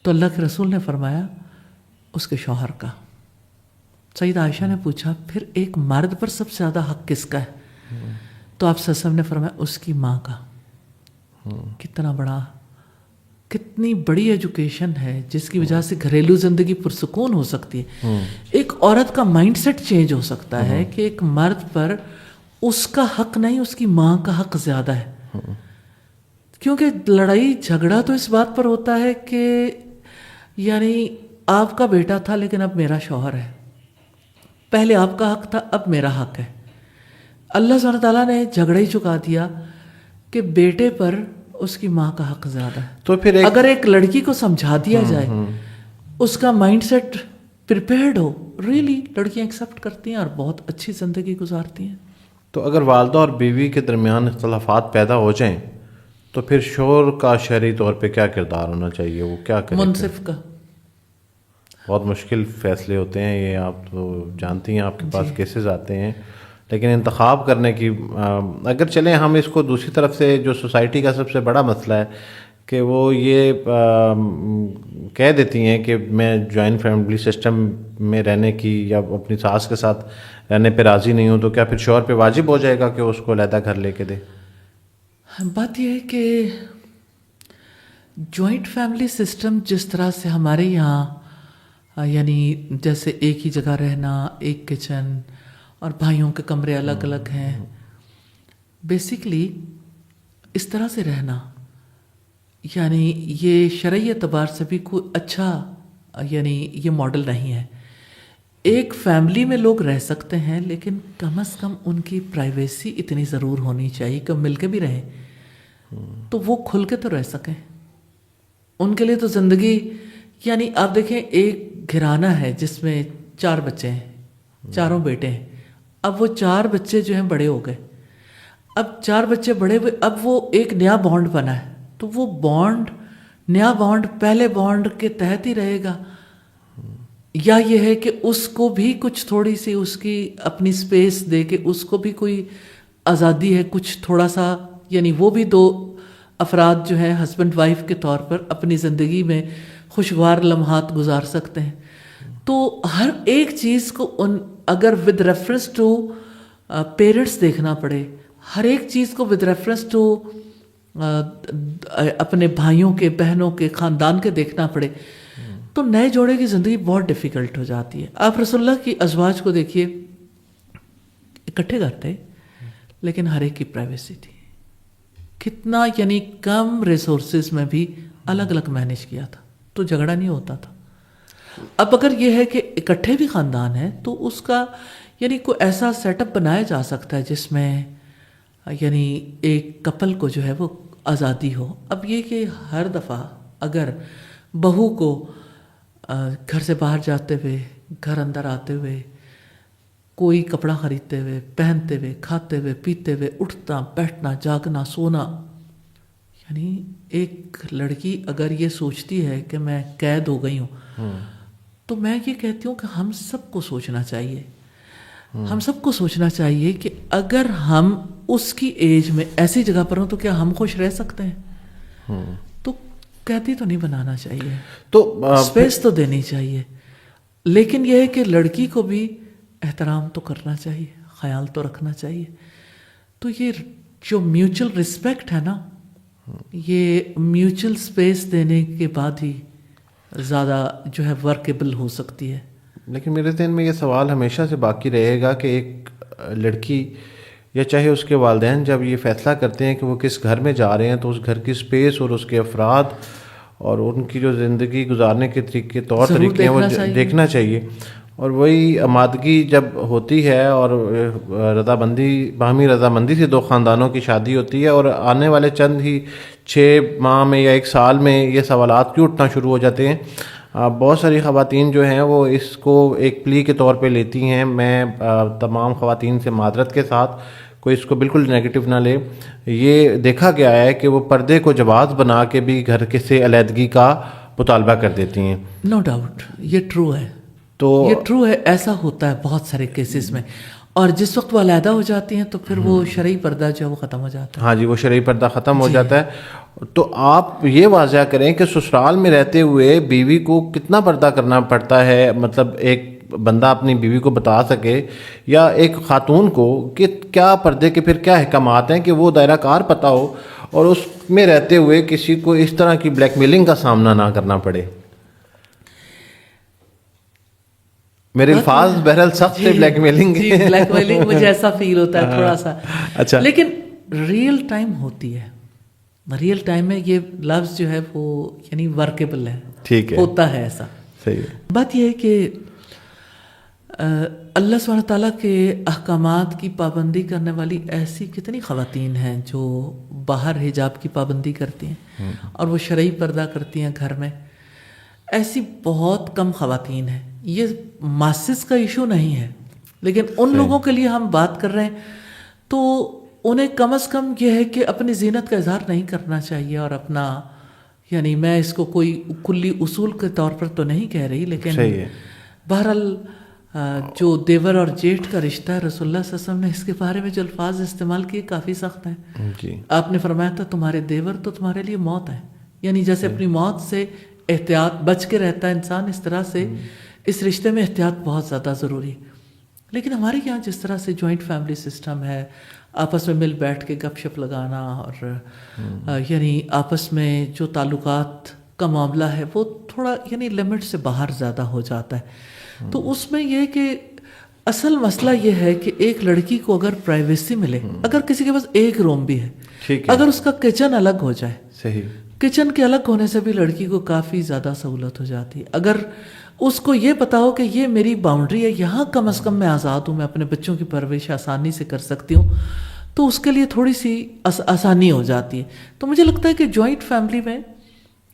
تو اللہ کے رسول نے فرمایا اس کے شوہر کا۔ سیدہ عائشہ نے پوچھا پھر ایک مرد پر سب سے زیادہ حق کس کا ہے؟ تو آپ صلی اللہ علیہ وسلم نے فرمایا اس کی ماں کا۔ کتنی بڑی ایجوکیشن ہے جس کی وجہ سے گھریلو زندگی پرسکون ہو سکتی ہے۔ ایک عورت کا مائنڈ سیٹ چینج ہو سکتا ہے کہ ایک مرد پر اس کا حق نہیں، اس کی ماں کا حق زیادہ ہے۔ کیونکہ لڑائی جھگڑا تو اس بات پر ہوتا ہے کہ یعنی آپ کا بیٹا تھا لیکن اب میرا شوہر ہے، پہلے آپ کا حق تھا اب میرا حق ہے۔ اللہ سبحانہ تعالیٰ نے جھگڑا ہی چکا دیا کہ بیٹے پر اس کی ماں کا حق زیادہ ہے۔ تو پھر اگر ایک لڑکی کو سمجھا دیا جائے، اس کا مائنڈ سیٹ پریپیئرڈ ہو، ریئلی لڑکیاں ایکسیپٹ کرتی ہیں اور بہت اچھی زندگی گزارتی ہیں۔ تو اگر والدہ اور بیوی کے درمیان اختلافات پیدا ہو جائیں تو پھر شوہر کا شرعی طور پہ کیا کردار ہونا چاہیے؟ وہ کیا کرے؟ منصف کا۔ بہت مشکل فیصلے ہوتے ہیں یہ، آپ تو جانتی ہیں، آپ کے پاس کیسز آتے ہیں، لیکن انتخاب کرنے کی اگر چلیں ہم اس کو دوسری طرف سے، جو سوسائٹی کا سب سے بڑا مسئلہ ہے کہ وہ یہ کہہ دیتی ہیں کہ میں جوائنٹ فیملی سسٹم میں رہنے کی یا اپنی ساس کے ساتھ رہنے پہ راضی نہیں ہوں، تو کیا پھر شوہر پہ واجب ہو جائے گا کہ اس کو علیحدہ گھر لے کے دے؟ بات یہ ہے کہ جوائنٹ فیملی سسٹم جس طرح سے ہمارے یہاں یعنی جیسے ایک ہی جگہ رہنا، ایک کچن اور بھائیوں کے کمرے الگ الگ ہیں، بیسیکلی اس طرح سے رہنا یعنی یہ شرعی اعتبار سے بھی کوئی اچھا یعنی یہ ماڈل نہیں ہے۔ ایک فیملی میں لوگ رہ سکتے ہیں لیکن کم از کم ان کی پرائیویسی اتنی ضرور ہونی چاہیے کہ مل کے بھی رہیں تو وہ کھل کے تو رہ سکیں۔ ان کے لیے تو زندگی یعنی آپ دیکھیں ایک گھرانہ ہے جس میں 4 بچے ہیں، چاروں بیٹے ہیں، اب وہ 4 بچے جو ہیں بڑے ہو گئے، اب 4 بچے بڑے ہوئے، اب وہ ایک نیا بانڈ بنا ہے تو وہ بانڈ، نیا بانڈ پہلے بانڈ کے تحت ہی رہے گا، یا یہ ہے کہ اس کو بھی کچھ تھوڑی سی اس کی اپنی سپیس دے کے اس کو بھی کوئی آزادی ہے کچھ تھوڑا سا، یعنی وہ بھی 2 افراد جو ہیں ہسبینڈ وائف کے طور پر اپنی زندگی میں خوشگوار لمحات گزار سکتے ہیں۔ تو ہر ایک چیز کو اگر ود ریفرنس ٹو پیرنٹس دیکھنا پڑے، ہر ایک چیز کو ود ریفرنس ٹو اپنے بھائیوں کے، بہنوں کے، خاندان کے دیکھنا پڑے تو نئے جوڑے کی زندگی بہت ڈیفیکلٹ ہو جاتی ہے۔ آپ رسول اللہ کی ازواج کو دیکھیے، اکٹھے گھر تھے لیکن ہر ایک کی پرائیویسی تھی، کتنا یعنی کم ریسورسز میں بھی الگ الگ مینیج کیا تھا تو جھگڑا نہیں ہوتا تھا۔ اب اگر یہ ہے کہ اکٹھے بھی خاندان ہے تو اس کا یعنی کوئی ایسا سیٹ اپ بنایا جا سکتا ہے جس میں یعنی ایک کپل کو جو ہے وہ آزادی ہو۔ اب یہ کہ ہر دفعہ اگر بہو کو گھر سے باہر جاتے ہوئے، گھر اندر آتے ہوئے، کوئی کپڑا خریدتے ہوئے، پہنتے ہوئے، کھاتے ہوئے، پیتے ہوئے، اٹھنا بیٹھنا، جاگنا سونا، یعنی ایک لڑکی اگر یہ سوچتی ہے کہ میں قید ہو گئی ہوں تو میں یہ کہتی ہوں کہ ہم سب کو سوچنا چاہیے، ہم سب کو سوچنا چاہیے کہ اگر ہم اس کی ایج میں ایسی جگہ پر ہوں تو کیا ہم خوش رہ سکتے ہیں؟ تو قیدی تو نہیں بنانا چاہیے، تو اسپیس تو دینی چاہیے، لیکن یہ ہے کہ لڑکی کو بھی احترام تو کرنا چاہیے، خیال تو رکھنا چاہیے۔ تو یہ جو میوچل رسپیکٹ ہے نا، یہ میوچل اسپیس دینے کے بعد ہی زیادہ جو ہے ورکیبل ہو سکتی ہے۔ لیکن میرے ذہن میں یہ سوال ہمیشہ سے باقی رہے گا کہ ایک لڑکی یا چاہے اس کے والدین جب یہ فیصلہ کرتے ہیں کہ وہ کس گھر میں جا رہے ہیں تو اس گھر کی سپیس اور اس کے افراد اور ان کی جو زندگی گزارنے کے طریقے طور طریقے ہیں وہ دیکھنا چاہیے۔ اور وہی آمادگی جب ہوتی ہے اور رضامندی باہمی رضامندی سے دو خاندانوں کی شادی ہوتی ہے اور آنے والے چند ہی 6 ماہ میں یا 1 سال میں یہ سوالات کیوں اٹھنا شروع ہو جاتے ہیں. بہت ساری خواتین جو ہیں وہ اس کو ایک پلی کے طور پہ لیتی ہیں. میں تمام خواتین سے معذرت کے ساتھ کوئی اس کو بالکل نیگیٹو نہ لے. یہ دیکھا گیا ہے کہ وہ پردے کو جواز بنا کے بھی گھر کے سے علیحدگی کا مطالبہ کر دیتی ہیں. نو ڈاؤٹ یہ ٹرو ہے, تو یہ ٹرو ہے, ایسا ہوتا ہے بہت سارے کیسز میں. اور جس وقت وہ علیحدہ ہو جاتی ہیں تو پھر وہ شرعی پردہ جو ہے وہ ختم ہو جاتا ہے. ہاں جی, وہ شرعی پردہ ختم ہو جاتا ہے. تو آپ یہ واضح کریں کہ سسرال میں رہتے ہوئے بیوی کو کتنا پردہ کرنا پڑتا ہے, مطلب ایک بندہ اپنی بیوی کو بتا سکے یا ایک خاتون کو کہ کیا پردے کے پھر کیا احکامات ہیں کہ وہ دائرہ کار پتہ ہو اور اس میں رہتے ہوئے کسی کو اس طرح کی بلیک میلنگ کا سامنا نہ کرنا پڑے. میرے الفاظ بہرحال سخت سے بلیک میلنگ, جی بلیک میلنگ مجھے ایسا فیل ہوتا ہے تھوڑا سا. اچھا, لیکن ریئل ٹائم ہوتی ہے, ریئل ٹائم میں یہ لفظ جو ہے وہ یعنی ورکیبل ہے, ٹھیک ہے, ہوتا ہے ایسا. صحیح ہے. بات یہ ہے کہ اللہ سبحانہ تعالیٰ کے احکامات کی پابندی کرنے والی ایسی کتنی خواتین ہیں جو باہر حجاب کی پابندی کرتی ہیں اور وہ شرعی پردہ کرتی ہیں گھر میں. ایسی بہت کم خواتین ہیں. یہ ماسز کا ایشو نہیں ہے, لیکن ان لوگوں کے لیے ہم بات کر رہے ہیں تو انہیں کم از کم یہ ہے کہ اپنی زینت کا اظہار نہیں کرنا چاہیے. اور اپنا یعنی میں اس کو کوئی کلی اصول کے طور پر تو نہیں کہہ رہی, لیکن بہرحال جو دیور اور جیٹھ کا رشتہ ہے رسول اللہ صلی اللہ علیہ وسلم نے اس کے بارے میں جو الفاظ استعمال کیے کافی سخت ہیں. جی, آپ نے فرمایا تھا تمہارے دیور تو تمہارے لیے موت ہے, یعنی جیسے اپنی موت سے احتیاط بچ کے رہتا ہے انسان, اس طرح سے اس رشتے میں احتیاط بہت زیادہ ضروری ہے. لیکن ہمارے یہاں جس طرح سے جوائنٹ فیملی سسٹم ہے, آپس میں مل بیٹھ کے گپ شپ لگانا اور یعنی آپس میں جو تعلقات کا معاملہ ہے وہ تھوڑا یعنی لمٹ سے باہر زیادہ ہو جاتا ہے. تو اس میں یہ کہ اصل مسئلہ یہ ہے کہ ایک لڑکی کو اگر پرائیویسی ملے, اگر کسی کے پاس ایک روم بھی ہے, اگر اس کا کچن الگ ہو جائے, صحیح, کچن کے الگ ہونے سے بھی لڑکی کو کافی زیادہ سہولت ہو جاتی ہے. اگر اس کو یہ پتا ہو کہ یہ میری باؤنڈری ہے, یہاں کم از کم میں آزاد ہوں, میں اپنے بچوں کی پرورش آسانی سے کر سکتی ہوں, تو اس کے لیے تھوڑی سی آسانی ہو جاتی ہے. تو مجھے لگتا ہے کہ جوائنٹ فیملی میں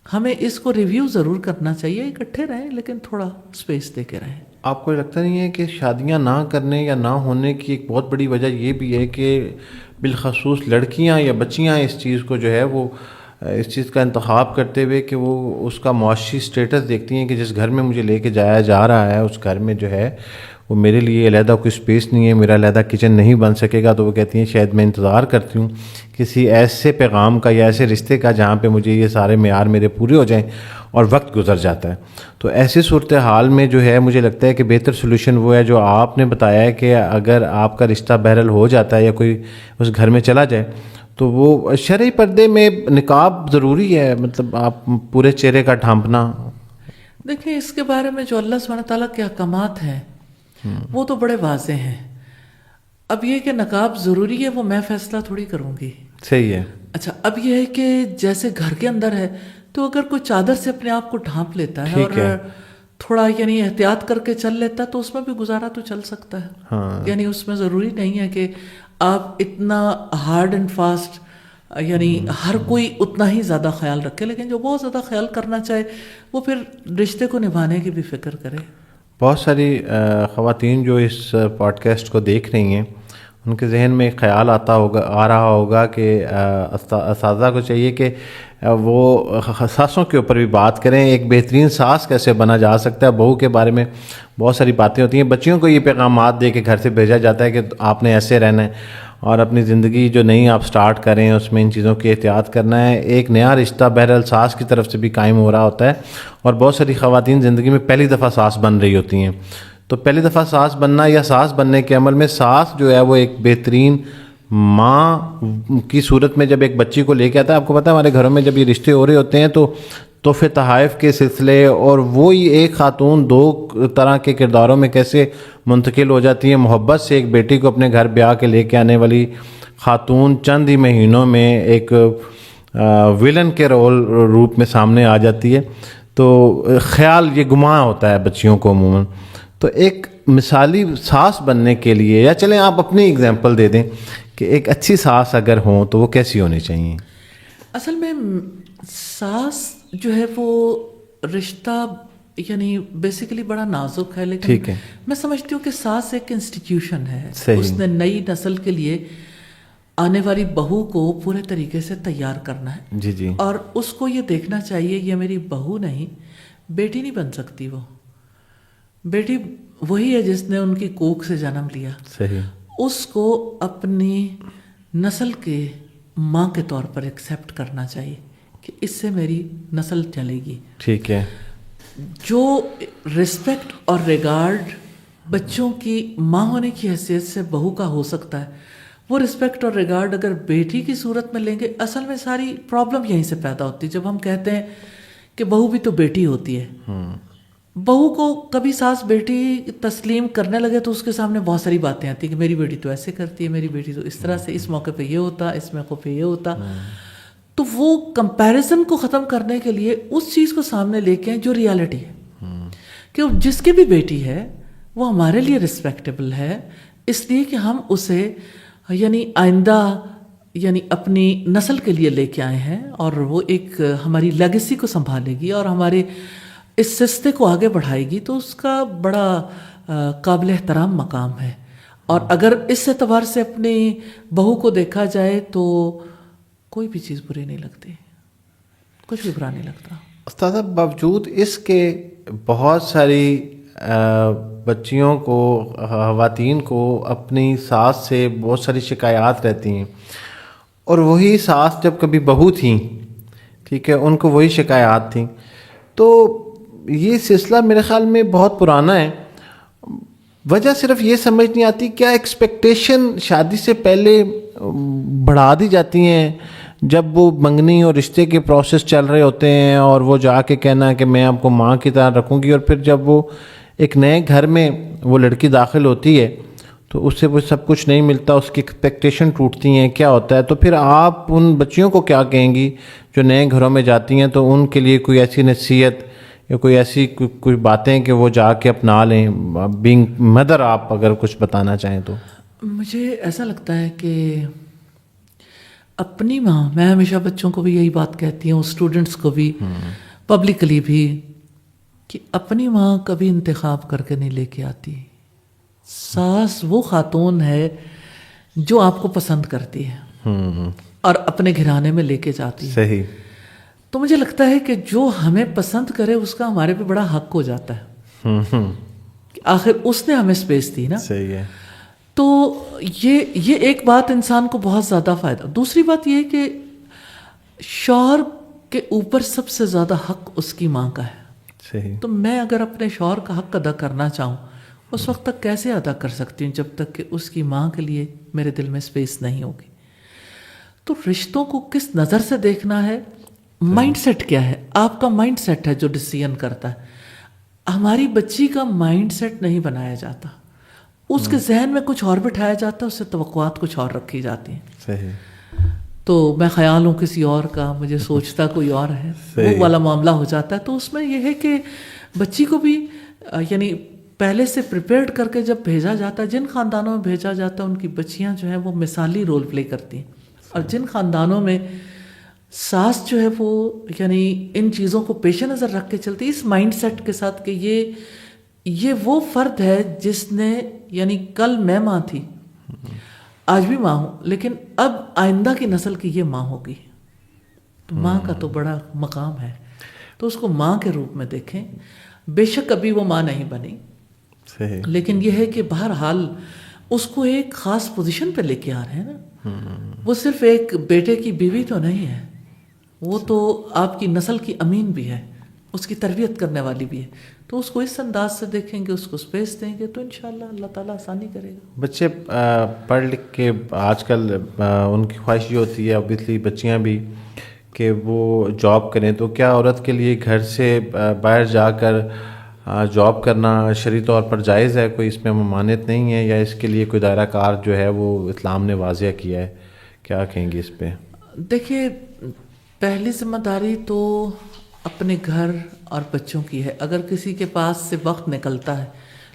ہمیں اس کو ریویو ضرور کرنا چاہیے. اکٹھے رہیں لیکن تھوڑا اسپیس دے کے رہیں. آپ کو لگتا نہیں ہے کہ شادیاں نہ کرنے یا نہ ہونے کی ایک بہت بڑی وجہ یہ بھی ہے کہ بالخصوص لڑکیاں یا بچیاں اس چیز کو جو ہے وہ اس چیز کا انتخاب کرتے ہوئے کہ وہ اس کا معاشی سٹیٹس دیکھتی ہیں کہ جس گھر میں مجھے لے کے جایا جا رہا ہے اس گھر میں جو ہے وہ میرے لیے علیحدہ کوئی اسپیس نہیں ہے, میرا علیحدہ کچن نہیں بن سکے گا. تو وہ کہتی ہیں شاید میں انتظار کرتی ہوں کسی ایسے پیغام کا یا ایسے رشتے کا جہاں پہ مجھے یہ سارے معیار میرے پورے ہو جائیں, اور وقت گزر جاتا ہے. تو ایسی صورتحال میں جو ہے مجھے لگتا ہے کہ بہتر سولوشن وہ ہے جو آپ نے بتایا ہے کہ اگر آپ کا رشتہ بہرحال ہو جاتا ہے یا کوئی اس گھر میں چلا جائے تو وہ شرعی پردے میں نقاب ضروری ہے, مطلب آپ پورے چہرے کا ڈھانپنا. دیکھیں اس کے بارے میں جو اللہ سبحانہ تعالیٰ کے احکامات ہیں وہ تو بڑے واضح ہیں. اب یہ کہ نقاب ضروری ہے وہ میں فیصلہ تھوڑی کروں گی. صحیح ہے. اچھا, اب یہ ہے کہ جیسے گھر کے اندر ہے تو اگر کوئی چادر سے اپنے آپ کو ڈھانپ لیتا ہے اور تھوڑا یعنی احتیاط کر کے چل لیتا ہے تو اس میں بھی گزارا تو چل سکتا ہے. یعنی اس میں ضروری نہیں ہے کہ آپ اتنا ہارڈ اینڈ فاسٹ یعنی ہر کوئی اتنا ہی زیادہ خیال رکھے, لیکن جو بہت زیادہ خیال کرنا چاہے وہ پھر رشتے کو نبھانے کی بھی فکر کرے. بہت ساری خواتین جو اس پوڈ کاسٹ کو دیکھ رہی ہیں ان کے ذہن میں ایک خیال آ رہا ہوگا کہ اساتذہ کو چاہیے کہ وہ ساسوں کے اوپر بھی بات کریں. ایک بہترین ساس کیسے بنا جا سکتا ہے, بہو کے بارے میں بہت ساری باتیں ہوتی ہیں. بچیوں کو یہ پیغامات دے کے گھر سے بھیجا جاتا ہے کہ آپ نے ایسے رہنا ہے اور اپنی زندگی جو نئی آپ سٹارٹ کریں اس میں ان چیزوں کی احتیاط کرنا ہے. ایک نیا رشتہ بہرحال ساس کی طرف سے بھی قائم ہو رہا ہوتا ہے اور بہت ساری خواتین زندگی میں پہلی دفعہ ساس بن رہی ہوتی ہیں. تو پہلی دفعہ ساس بننا یا ساس بننے کے عمل میں ساس جو ہے وہ ایک بہترین ماں کی صورت میں جب ایک بچی کو لے کے آتا ہے. آپ کو پتہ ہے ہمارے گھروں میں جب یہ رشتے ہو رہے ہوتے ہیں تو تحفے تحائف کے سلسلے اور وہی ایک خاتون دو طرح کے کرداروں میں کیسے منتقل ہو جاتی ہیں. محبت سے ایک بیٹی کو اپنے گھر بیاہ کے لے کے آنے والی خاتون چند ہی مہینوں میں ایک ویلن کے روپ میں سامنے آ جاتی ہے. تو خیال یہ گماں ہوتا ہے بچیوں کو عموماً. تو ایک مثالی ساس بننے کے لیے، یا چلیں آپ اپنی اگزامپل دے دیں کہ ایک اچھی ساس اگر ہوں تو وہ کیسی ہونی چاہیے؟ اصل میں ساس جو ہے وہ رشتہ یعنی بیسیکلی بڑا نازک ہے، لیکن ٹھیک ہے، میں سمجھتی ہوں کہ ساس ایک انسٹیٹیوشن ہے. صحیح. اس نے نئی نسل کے لیے آنے والی بہو کو پورے طریقے سے تیار کرنا ہے. جی جی. اور اس کو یہ دیکھنا چاہیے یہ میری بہو نہیں، بیٹی نہیں بن سکتی. وہ بیٹی وہی ہے جس نے ان کی کوکھ سے جنم لیا. صحیح. اس کو اپنی نسل کے ماں کے طور پر ایکسیپٹ کرنا چاہیے کہ اس سے میری نسل چلے گی. ٹھیک ہے. جو رسپیکٹ اور ریگارڈ بچوں کی ماں ہونے کی حیثیت سے بہو کا ہو سکتا ہے، وہ رسپیکٹ اور ریگارڈ اگر بیٹی کی صورت میں لیں گے، اصل میں ساری پرابلم یہیں سے پیدا ہوتی ہے. جب ہم کہتے ہیں کہ بہو بھی تو بیٹی ہوتی ہے، بہو کو کبھی ساس بیٹی تسلیم کرنے لگے تو اس کے سامنے بہت ساری باتیں آتی ہیں کہ میری بیٹی تو ایسے کرتی ہے، میری بیٹی تو اس طرح سے، اس موقع پہ یہ ہوتا، اس موقع پہ یہ ہوتا. تو وہ کمپیریزن کو ختم کرنے کے لیے اس چیز کو سامنے لے کے آئیں جو ریالٹی ہے کہ جس کی بھی بیٹی ہے وہ ہمارے لیے رسپیکٹیبل ہے، اس لیے کہ ہم اسے یعنی آئندہ یعنی اپنی نسل کے لیے لے کے آئے ہیں، اور وہ ایک ہماری لیگیسی کو سنبھالے گی اور ہمارے اس سلسلے کو آگے بڑھائے گی. تو اس کا بڑا قابل احترام مقام ہے. اور اگر اس اعتبار سے اپنی بہو کو دیکھا جائے تو کوئی بھی چیز بری نہیں لگتی، کچھ بھی برا نہیں لگتا. استاد، باوجود اس کے بہت ساری بچیوں کو، خواتین کو اپنی ساس سے بہت ساری شکایات رہتی ہیں، اور وہی ساس جب کبھی بہو تھیں، ٹھیک ہے، ان کو وہی شکایات تھیں. تو یہ سلسلہ میرے خیال میں بہت پرانا ہے. وجہ صرف یہ سمجھ نہیں آتی کیا ایکسپیکٹیشن شادی سے پہلے بڑھا دی جاتی ہیں جب وہ منگنی اور رشتے کے پروسیس چل رہے ہوتے ہیں، اور وہ جا کے کہنا کہ میں آپ کو ماں کی طرح رکھوں گی، اور پھر جب وہ ایک نئے گھر میں وہ لڑکی داخل ہوتی ہے تو اس سے وہ سب کچھ نہیں ملتا، اس کی ایکسپیکٹیشن ٹوٹتی ہیں، کیا ہوتا ہے؟ تو پھر آپ ان بچیوں کو کیا کہیں گی جو نئے گھروں میں جاتی ہیں؟ تو ان کے لیے کوئی ایسی نصیحت یا کوئی ایسی کوئی باتیں کہ وہ جا کے اپنا لیں، بینگ مدر، آپ اگر کچھ بتانا چاہیں تو. مجھے ایسا لگتا ہے کہ اپنی ماں، میں ہمیشہ بچوں کو بھی یہی بات کہتی ہوں، اسٹوڈنٹس کو بھی، پبلکلی بھی، کہ اپنی ماں کبھی انتخاب کر کے نہیں لے کے آتی. ساس وہ خاتون ہے جو آپ کو پسند کرتی ہے اور اپنے گھرانے میں لے کے جاتی ہے. صحیح. تو مجھے لگتا ہے کہ جو ہمیں پسند کرے اس کا ہمارے پہ بڑا حق ہو جاتا ہے کہ آخر اس نے ہمیں اسپیس دی نا. صحیح ہے. تو یہ ایک بات انسان کو بہت زیادہ فائدہ. دوسری بات یہ کہ شوہر کے اوپر سب سے زیادہ حق اس کی ماں کا ہے. صحیح. تو میں اگر اپنے شوہر کا حق ادا کرنا چاہوں، اس وقت تک کیسے ادا کر سکتی ہوں جب تک کہ اس کی ماں کے لیے میرے دل میں اسپیس نہیں ہوگی. تو رشتوں کو کس نظر سے دیکھنا ہے، مائنڈ سیٹ کیا ہے، آپ کا مائنڈ سیٹ ہے جو ڈیسیژن کرتا ہے. ہماری بچی کا مائنڈ سیٹ نہیں بنایا جاتا، اس کے ذہن میں کچھ اور بٹھایا جاتا ہے، اس سے توقعات کچھ اور رکھی جاتی ہیں. صحیح. تو میں خیال ہوں کسی اور کا، مجھے سوچتا کوئی اور ہے، وہ والا معاملہ ہو جاتا ہے. تو اس میں یہ ہے کہ بچی کو بھی یعنی پہلے سے پریپیئرڈ کر کے جب بھیجا جاتا ہے، جن خاندانوں میں بھیجا جاتا ہے ان کی بچیاں جو ہیں وہ مثالی رول پلے کرتی ہیں، اور جن خاندانوں میں ساس جو ہے وہ یعنی ان چیزوں کو پیش نظر رکھ کے چلتی، اس مائنڈ سیٹ کے ساتھ کہ یہ وہ فرد ہے جس نے یعنی کل میں ماں تھی، آج بھی ماں ہوں، لیکن اب آئندہ کی نسل کی یہ ماں ہوگی. تو ماں کا تو بڑا مقام ہے، تو اس کو ماں کے روپ میں دیکھیں. بے شک ابھی وہ ماں نہیں بنی، صحیح. لیکن یہ ہے کہ بہرحال اس کو ایک خاص پوزیشن پہ لے کے آ رہے ہیں نا. وہ صرف ایک بیٹے کی بیوی تو نہیں ہے، وہ تو آپ کی نسل کی امین بھی ہے، اس کی تربیت کرنے والی بھی ہے. تو اس کو اس انداز سے دیکھیں گے، اس کو اسپیس دیں گے تو انشاءاللہ اللہ تعالیٰ آسانی کرے گا. بچے پڑھ لکھ کے آج کل ان کی خواہش یہ ہوتی ہے اوبیسلی بچیاں بھی کہ وہ جاب کریں. تو کیا عورت کے لیے گھر سے باہر جا کر جاب کرنا شرعی طور پر جائز ہے؟ کوئی اس میں ممانعت نہیں ہے، یا اس کے لیے کوئی دائرہ کار جو ہے وہ اسلام نے واضح کیا ہے؟ کیا کہیں گے اس پہ؟ دیکھیے، پہلی ذمہ داری تو اپنے گھر اور بچوں کی ہے. اگر کسی کے پاس سے وقت نکلتا ہے،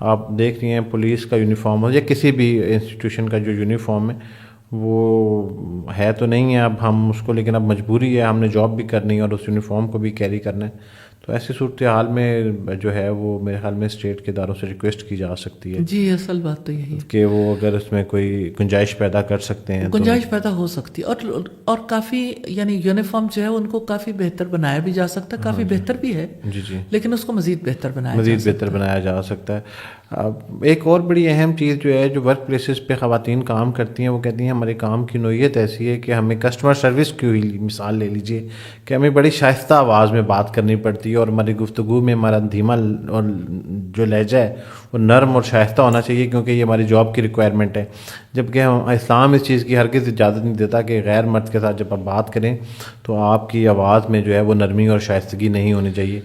آپ دیکھ رہی ہیں پولیس کا یونیفارم ہو یا کسی بھی انسٹیٹیوشن کا جو یونیفارم ہے وہ ہے تو نہیں ہے اب ہم اس کو، لیکن اب مجبوری ہے، ہم نے جاب بھی کرنی ہے اور اس یونیفارم کو بھی کیری کرنا ہے. تو ایسی صورتحال میں جو ہے وہ میرے خیال میں اسٹیٹ کے اداروں سے ریکویسٹ کی جا سکتی ہے جی اصل بات تو یہی ہے کہ وہ اگر اس میں کوئی گنجائش پیدا کر سکتے ہیں تو گنجائش پیدا ہو سکتی ہے. اور کافی یعنی یونیفارم جو ہے ان کو کافی بہتر بنایا بھی جا سکتا ہے، کافی بہتر بھی ہے، جی جی لیکن اس کو مزید بہتر بنایا مزید بہتر بنایا جا سکتا ہے. ایک اور بڑی اہم چیز جو ہے جو ورک پلیسز پہ خواتین کام کرتی ہیں وہ کہتی ہیں ہمارے کام کی نوعیت ایسی ہے کہ ہمیں کسٹمر سروس کی ہوئی مثال لے لیجئے کہ ہمیں بڑی شائستہ آواز میں بات کرنی پڑتی ہے اور ہماری گفتگو میں ہمارا دھیما اور جو لہجہ ہے وہ نرم اور شائستہ ہونا چاہیے کیونکہ یہ ہماری جاب کی ریکوائرمنٹ ہے. جبکہ اسلام اس چیز کی ہرگز اجازت نہیں دیتا کہ غیر مرد کے ساتھ جب آپ بات کریں تو آپ کی آواز میں جو ہے وہ نرمی اور شائستگی نہیں ہونی چاہیے.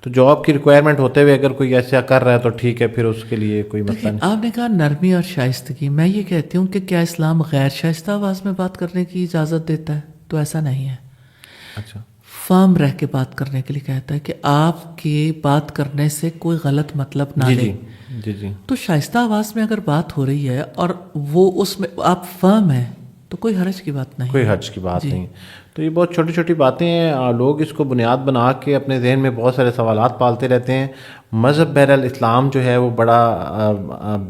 تو جاب کی ریکوائرمنٹ ہوتے ہوئے اگر کوئی ایسا کر رہا ہے تو ٹھیک ہے، پھر اس کے لیے کوئی مسئلہ نہیں. آپ نے کہا نرمی اور شائستگی، میں یہ کہتی ہوں کہ کیا اسلام غیر شائستہ آواز میں بات کرنے کی اجازت دیتا ہے؟ تو ایسا نہیں ہے. اچھا، فارم رہ کے بات کرنے کے لیے کہتا ہے کہ آپ کے بات کرنے سے کوئی غلط مطلب نہ جی لے. جی جی جی تو شائستہ آواز میں اگر بات ہو رہی ہے اور وہ اس میں آپ فرم ہیں تو کوئی حرج کی بات نہیں، کوئی حرج کی بات نہیں. تو یہ بہت چھوٹی چھوٹی باتیں ہیں، لوگ اس کو بنیاد بنا کے اپنے ذہن میں بہت سارے سوالات پالتے رہتے ہیں. مذہب بہرحال اسلام جو ہے وہ بڑا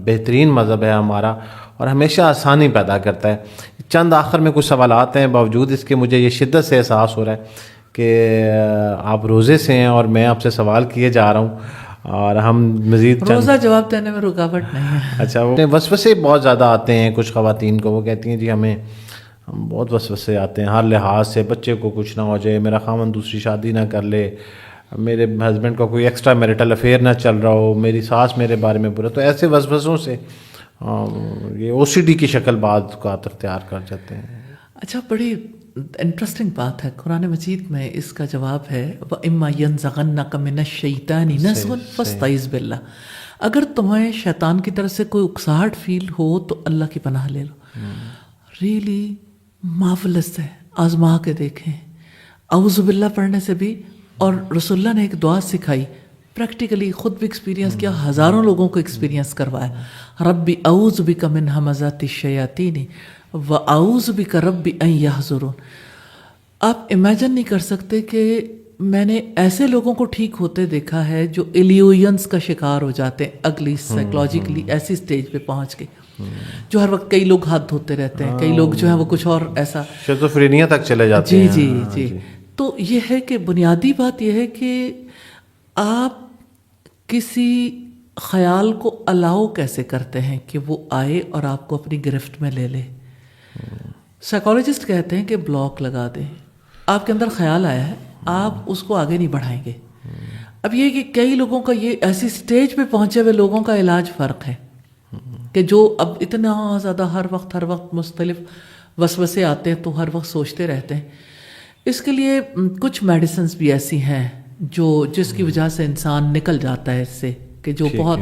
بہترین مذہب ہے ہمارا اور ہمیشہ آسانی پیدا کرتا ہے. چند آخر میں کچھ سوالات ہیں، باوجود اس کے مجھے یہ شدت سے احساس ہو رہا ہے کہ آپ روزے سے ہیں اور میں آپ سے سوال کیے جا رہا ہوں اور ہم مزید روزہ جواب دینے میں رکاوٹ نہیں ہے. اچھا، وہ وسوسے بہت زیادہ آتے ہیں کچھ خواتین کو، وہ کہتی ہیں جی ہم بہت وسوسے آتے ہیں ہر لحاظ سے، بچے کو کچھ نہ ہو جائے، میرا خاوند دوسری شادی نہ کر لے، میرے ہسبینڈ کا کوئی ایکسٹرا میرٹل افیئر نہ چل رہا ہو، میری ساس میرے بارے میں برا. تو ایسے وسوسوں سے یہ او سی ڈی کی شکل بعض اوقات اختیار کر جاتے ہیں. اچھا، بڑی انٹرسٹنگ بات ہے، قرآن مجید میں اس کا جواب ہے وَإِمَّا يَنزَغَنَّكَ مِنَ الشَّيْطَانِ نَزْغٌ فَاسْتَعِذْ بِاللَّهِ. اگر تمہیں شیطان کی طرف سے کوئی اکساہٹ فیل ہو تو اللہ کی پناہ لے لو. ریئلی مارولس ہے، آزما کے دیکھیں. اعوذ باللہ پڑھنے سے بھی، اور رسول اللہ نے ایک دعا سکھائی، پریکٹیکلی خود بھی ایکسپیرینس کیا، ہزاروں لوگوں کو ایکسپیرینس کروایا. ربی اعوذ بک من ہمزات الشیاطین وَأَعُوذُ بِكَ رَبِّ أَن يَحْضُرُونَ. آپ امیجن نہیں کر سکتے کہ میں نے ایسے لوگوں کو ٹھیک ہوتے دیکھا ہے جو ایلیوینس کا شکار ہو جاتے ہیں، اگلی سائیکولوجیکلی ایسی سٹیج پہ پہنچ کے، جو ہر وقت کئی لوگ ہاتھ دھوتے رہتے ہیں، کئی لوگ جو ہیں وہ کچھ اور ایسا شیزوفرینیا تک چلے جاتے ہیں. جی جی جی. تو یہ ہے کہ بنیادی بات یہ ہے کہ آپ کسی خیال کو الاؤ کیسے کرتے ہیں کہ وہ آئے اور آپ کو اپنی گرفت میں لے لے. سائیکالوجسٹ کہتے ہیں کہ بلاک لگا دیں. آپ کے اندر خیال آیا ہے، آپ اس کو آگے نہیں بڑھائیں گے. اب یہ کہ کئی لوگوں کا یہ ایسی سٹیج پہ پہنچے ہوئے لوگوں کا علاج فرق ہے کہ جو اب اتنا زیادہ ہر وقت مختلف وسوسے آتے ہیں تو ہر وقت سوچتے رہتے ہیں. اس کے لیے کچھ میڈیسنز بھی ایسی ہیں جس کی وجہ سے انسان نکل جاتا ہے اس سے، کہ جو بہت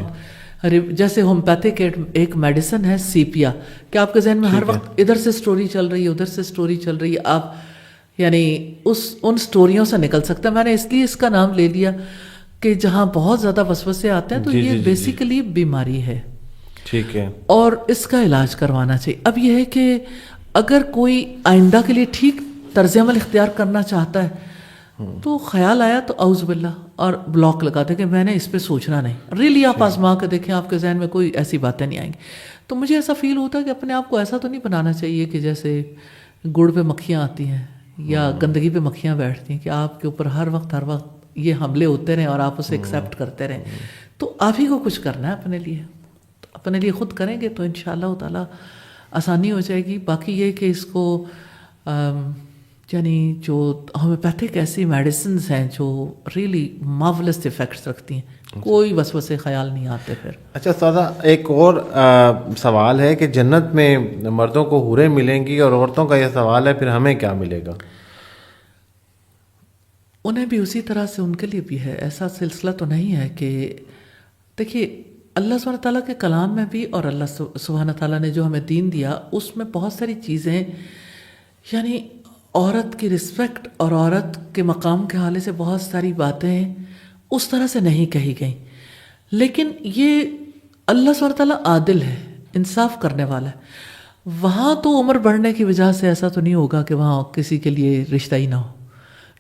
جیسے ہومیوپیتھک ایک میڈیسن ہے سیپیا، کہ آپ کے ذہن میں ہر وقت ادھر سے سٹوری چل رہی ہے، ادھر سے سٹوری چل رہی ہے، آپ یعنی ان سٹوریوں سے نکل سکتے ہیں. میں نے اس لیے اس کا نام لے لیا کہ جہاں بہت زیادہ وسوسے آتے ہیں تو یہ بیسیکلی بیماری ہے. ٹھیک ہے، اور اس کا علاج کروانا چاہیے. اب یہ ہے کہ اگر کوئی آئندہ کے لیے ٹھیک طرز عمل اختیار کرنا چاہتا ہے تو خیال آیا تو اعوذ باللہ اور بلاک لگا دیں کہ میں نے اس پہ سوچنا نہیں. ریلی آپ آزما کے دیکھیں، آپ کے ذہن میں کوئی ایسی باتیں نہیں آئیں گی. تو مجھے ایسا فیل ہوتا ہے کہ اپنے آپ کو ایسا تو نہیں بنانا چاہیے کہ جیسے گڑ پہ مکھیاں آتی ہیں یا گندگی پہ مکھیاں بیٹھتی ہیں کہ آپ کے اوپر ہر وقت یہ حملے ہوتے رہیں اور آپ اسے ایکسیپٹ کرتے رہیں. تو آپ ہی کو کچھ کرنا ہے اپنے لیے، اپنے لیے خود کریں گے تو انشاءاللہ تعالیٰ آسانی ہو جائے گی. باقی یہ کہ اس کو یعنی جو ہومیوپیتھک ایسی میڈیسنز ہیں جو ریئلی مارولس ایفیکٹس رکھتی ہیں، کوئی وسوسے خیال نہیں آتے پھر. اچھا سادہ، ایک اور سوال ہے کہ جنت میں مردوں کو حوریں ملیں گی اور عورتوں کا یہ سوال ہے پھر ہمیں کیا ملے گا؟ انہیں بھی اسی طرح سے ان کے لیے بھی ہے. ایسا سلسلہ تو نہیں ہے کہ دیکھیے اللہ سبحانہ تعالیٰ کے کلام میں بھی اور اللہ سبحانہ تعالیٰ نے جو ہمیں دین دیا اس میں بہت ساری چیزیں یعنی عورت کی رسپیکٹ اور عورت کے مقام کے حوالے سے بہت ساری باتیں اس طرح سے نہیں کہی گئیں. لیکن یہ اللہ سبحانہ تعالیٰ عادل ہے, انصاف کرنے والا ہے. وہاں تو عمر بڑھنے کی وجہ سے ایسا تو نہیں ہوگا کہ وہاں کسی کے لیے رشتہ ہی نہ ہو,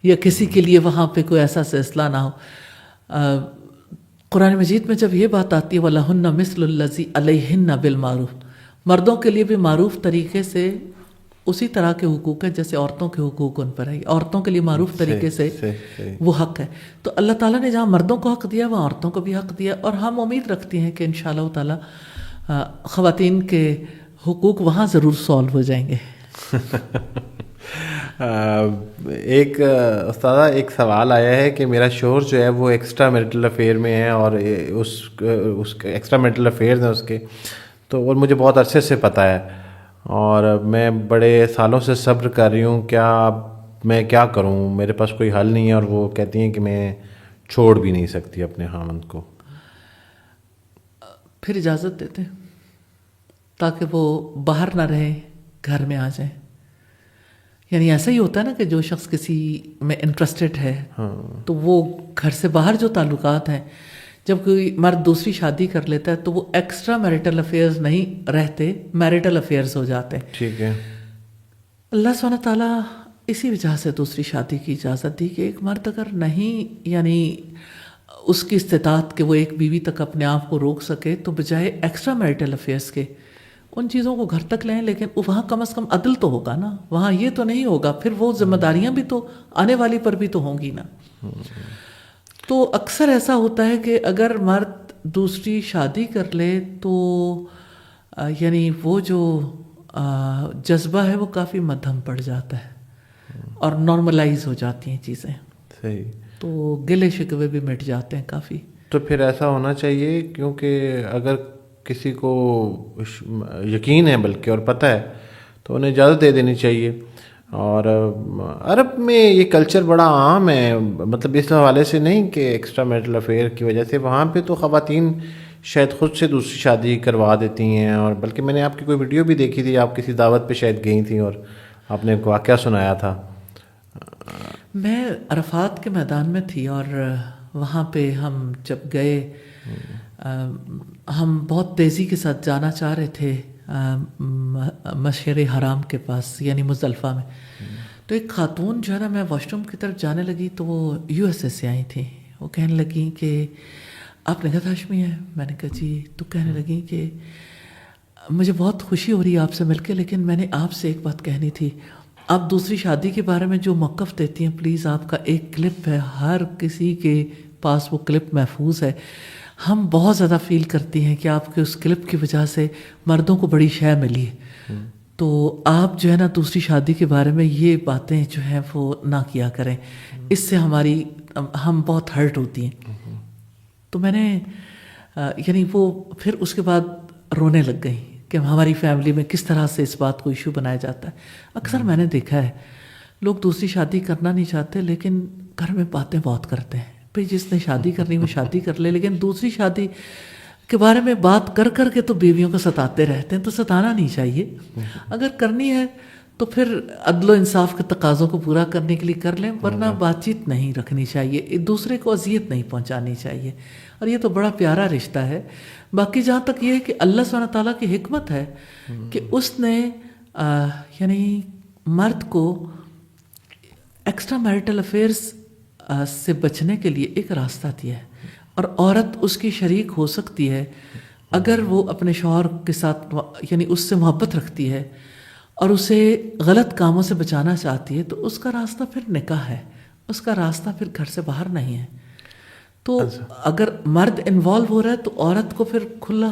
یا کسی کے لیے وہاں پہ کوئی ایسا فیصلہ نہ ہو. قرآن مجید میں جب یہ بات آتی ہے وَلَهُنَّ مِثْلُ الَّذِي عَلَيْهِنَّ بِالْمَعْرُوفِ, مردوں کے لیے بھی معروف طریقے سے اسی طرح کے حقوق ہیں جیسے عورتوں کے حقوق ان پر ہے, عورتوں کے لیے معروف طریقے سے وہ حق ہے. تو اللہ تعالیٰ نے جہاں مردوں کو حق دیا وہاں عورتوں کو بھی حق دیا, اور ہم امید رکھتے ہیں کہ انشاءاللہ تعالیٰ خواتین کے حقوق وہاں ضرور سالو ہو جائیں گے. ایک استاذہ ایک سوال آیا ہے کہ میرا شوہر جو ہے وہ ایکسٹرا میرٹل افیئر میں ہے, اور اس ایکسٹرا میرٹل افیئرز ہیں اس کے, تو اور مجھے بہت عرصے سے پتہ ہے, اور میں بڑے سالوں سے صبر کر رہی ہوں, میں کیا کروں, میرے پاس کوئی حل نہیں ہے, اور وہ کہتی ہیں کہ میں چھوڑ بھی نہیں سکتی اپنے خاوند کو. پھر اجازت دیتے تاکہ وہ باہر نہ رہے, گھر میں آ جائیں. یعنی ایسا ہی ہوتا ہے نا کہ جو شخص کسی میں انٹرسٹڈ ہے تو وہ گھر سے باہر جو تعلقات ہیں, جب کوئی مرد دوسری شادی کر لیتا ہے تو وہ ایکسٹرا میریٹل افیئرز نہیں رہتے, میریٹل افیئرز ہو جاتے ہیں. ٹھیک ہے. اللہ سبحانہ تعالیٰ اسی وجہ سے دوسری شادی کی اجازت دی کہ ایک مرد اگر نہیں, یعنی اس کی استطاعت کہ وہ ایک بیوی تک اپنے آپ کو روک سکے, تو بجائے ایکسٹرا میریٹل افیئرز کے ان چیزوں کو گھر تک لیں, لیکن وہاں کم از کم عدل تو ہوگا نا, وہاں یہ تو نہیں ہوگا, پھر وہ ذمہ داریاں بھی تو آنے والی پر بھی تو ہوں گی نا. تو اکثر ایسا ہوتا ہے کہ اگر مرد دوسری شادی کر لے تو یعنی وہ جو جذبہ ہے وہ کافی مدھم پڑ جاتا ہے اور نارملائز ہو جاتی ہیں چیزیں. صحیح. تو گلے شکوے بھی مٹ جاتے ہیں کافی. تو پھر ایسا ہونا چاہیے, کیونکہ اگر کسی کو یقین ہے بلکہ اور پتہ ہے تو انہیں اجازت دے دینی چاہیے. اور عرب میں یہ کلچر بڑا عام ہے, مطلب اس حوالے سے نہیں کہ ایکسٹرا میرٹل افیئر کی وجہ سے, وہاں پہ تو خواتین شاید خود سے دوسری شادی کروا دیتی ہیں. اور بلکہ میں نے آپ کی کوئی ویڈیو بھی دیکھی تھی, آپ کسی دعوت پہ شاید گئی تھیں اور آپ نے ایک واقعہ سنایا تھا. میں عرفات کے میدان میں تھی, اور وہاں پہ ہم جب گئے ہم بہت تیزی کے ساتھ جانا چاہ رہے تھے مشعر حرام کے پاس, یعنی مزدلفہ میں. تو ایک خاتون جو ہے نا, میں واش روم کی طرف جانے لگی تو وہ USA سے آئی تھیں. وہ کہنے لگیں کہ آپ نگہت ہاشمی ہیں. میں نے کہا جی. تو کہنے لگیں کہ مجھے بہت خوشی ہو رہی ہے آپ سے مل کے, لیکن میں نے آپ سے ایک بات کہنی تھی. آپ دوسری شادی کے بارے میں جو موقف دیتی ہیں, پلیز آپ کا ایک کلپ ہے, ہر کسی کے پاس وہ کلپ محفوظ ہے. ہم بہت زیادہ فیل کرتی ہیں کہ آپ کے اس کلپ کی وجہ سے مردوں کو بڑی شے ملی ہے. تو آپ جو ہے نا دوسری شادی کے بارے میں یہ باتیں جو ہیں وہ نہ کیا کریں, اس سے ہم بہت ہرٹ ہوتی ہیں. تو میں نے یعنی وہ پھر اس کے بعد رونے لگ گئی کہ ہماری فیملی میں کس طرح سے اس بات کو ایشو بنایا جاتا ہے. اکثر میں نے دیکھا ہے لوگ دوسری شادی کرنا نہیں چاہتے, لیکن گھر میں باتیں بہت کرتے ہیں. بھئی جس نے شادی کرنی وہ شادی کر لے, لیکن دوسری شادی کے بارے میں بات کر کر کے تو بیویوں کو ستاتے رہتے ہیں. تو ستانا نہیں چاہیے. اگر کرنی ہے تو پھر عدل و انصاف کے تقاضوں کو پورا کرنے کے لیے کر لیں, ورنہ بات چیت نہیں رکھنی چاہیے, ایک دوسرے کو اذیت نہیں پہنچانی چاہیے. اور یہ تو بڑا پیارا رشتہ ہے. باقی جہاں تک یہ ہے کہ اللہ سبحانہ تعالیٰ کی حکمت ہے کہ اس نے یعنی مرد کو ایکسٹرا میرٹل افیئرز سے بچنے کے لیے ایک راستہ دیا ہے, اور عورت اس کی شریک ہو سکتی ہے اگر وہ اپنے شوہر کے ساتھ یعنی اس سے محبت رکھتی ہے اور اسے غلط کاموں سے بچانا چاہتی ہے, تو اس کا راستہ پھر نکاح ہے, اس کا راستہ پھر گھر سے باہر نہیں ہے. تو اگر مرد انوالو ہو رہا ہے تو عورت کو پھر کھلا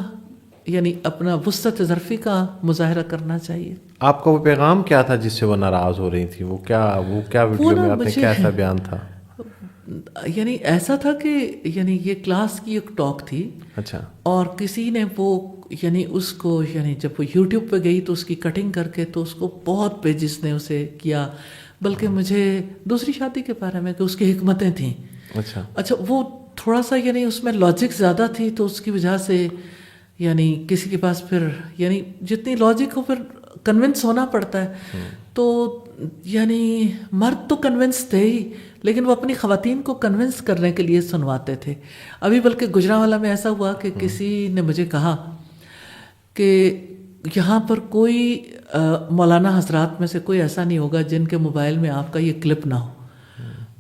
یعنی اپنا وسعت ظرفی کا مظاہرہ کرنا چاہیے. آپ کا وہ پیغام کیا تھا جس سے وہ ناراض ہو رہی تھی؟ وہ کیا ویڈیو میں آپ نے کیسا بیان تھا؟ یعنی ایسا تھا کہ یعنی یہ کلاس کی ایک ٹاک تھی. اچھا. اور کسی نے وہ یعنی اس کو یعنی جب وہ یوٹیوب پہ گئی تو اس کی کٹنگ کر کے تو اس کو بہت پیجز نے اسے کیا, بلکہ مجھے دوسری شادی کے بارے میں کہ اس کی حکمتیں تھیں. اچھا وہ تھوڑا سا یعنی اس میں لاجک زیادہ تھی, تو اس کی وجہ سے یعنی کسی کے پاس پھر یعنی جتنی لاجک ہو پھر کنونس ہونا پڑتا ہے. تو یعنی مرد تو کنونس تھے ہی، لیکن وہ اپنی خواتین کو کنونس کرنے کے لیے سنواتے تھے. ابھی بلکہ گجرانوالہ میں ایسا ہوا کہ کسی نے مجھے کہا کہ یہاں پر کوئی مولانا حضرات میں سے کوئی ایسا نہیں ہوگا جن کے موبائل میں آپ کا یہ کلپ نہ ہو.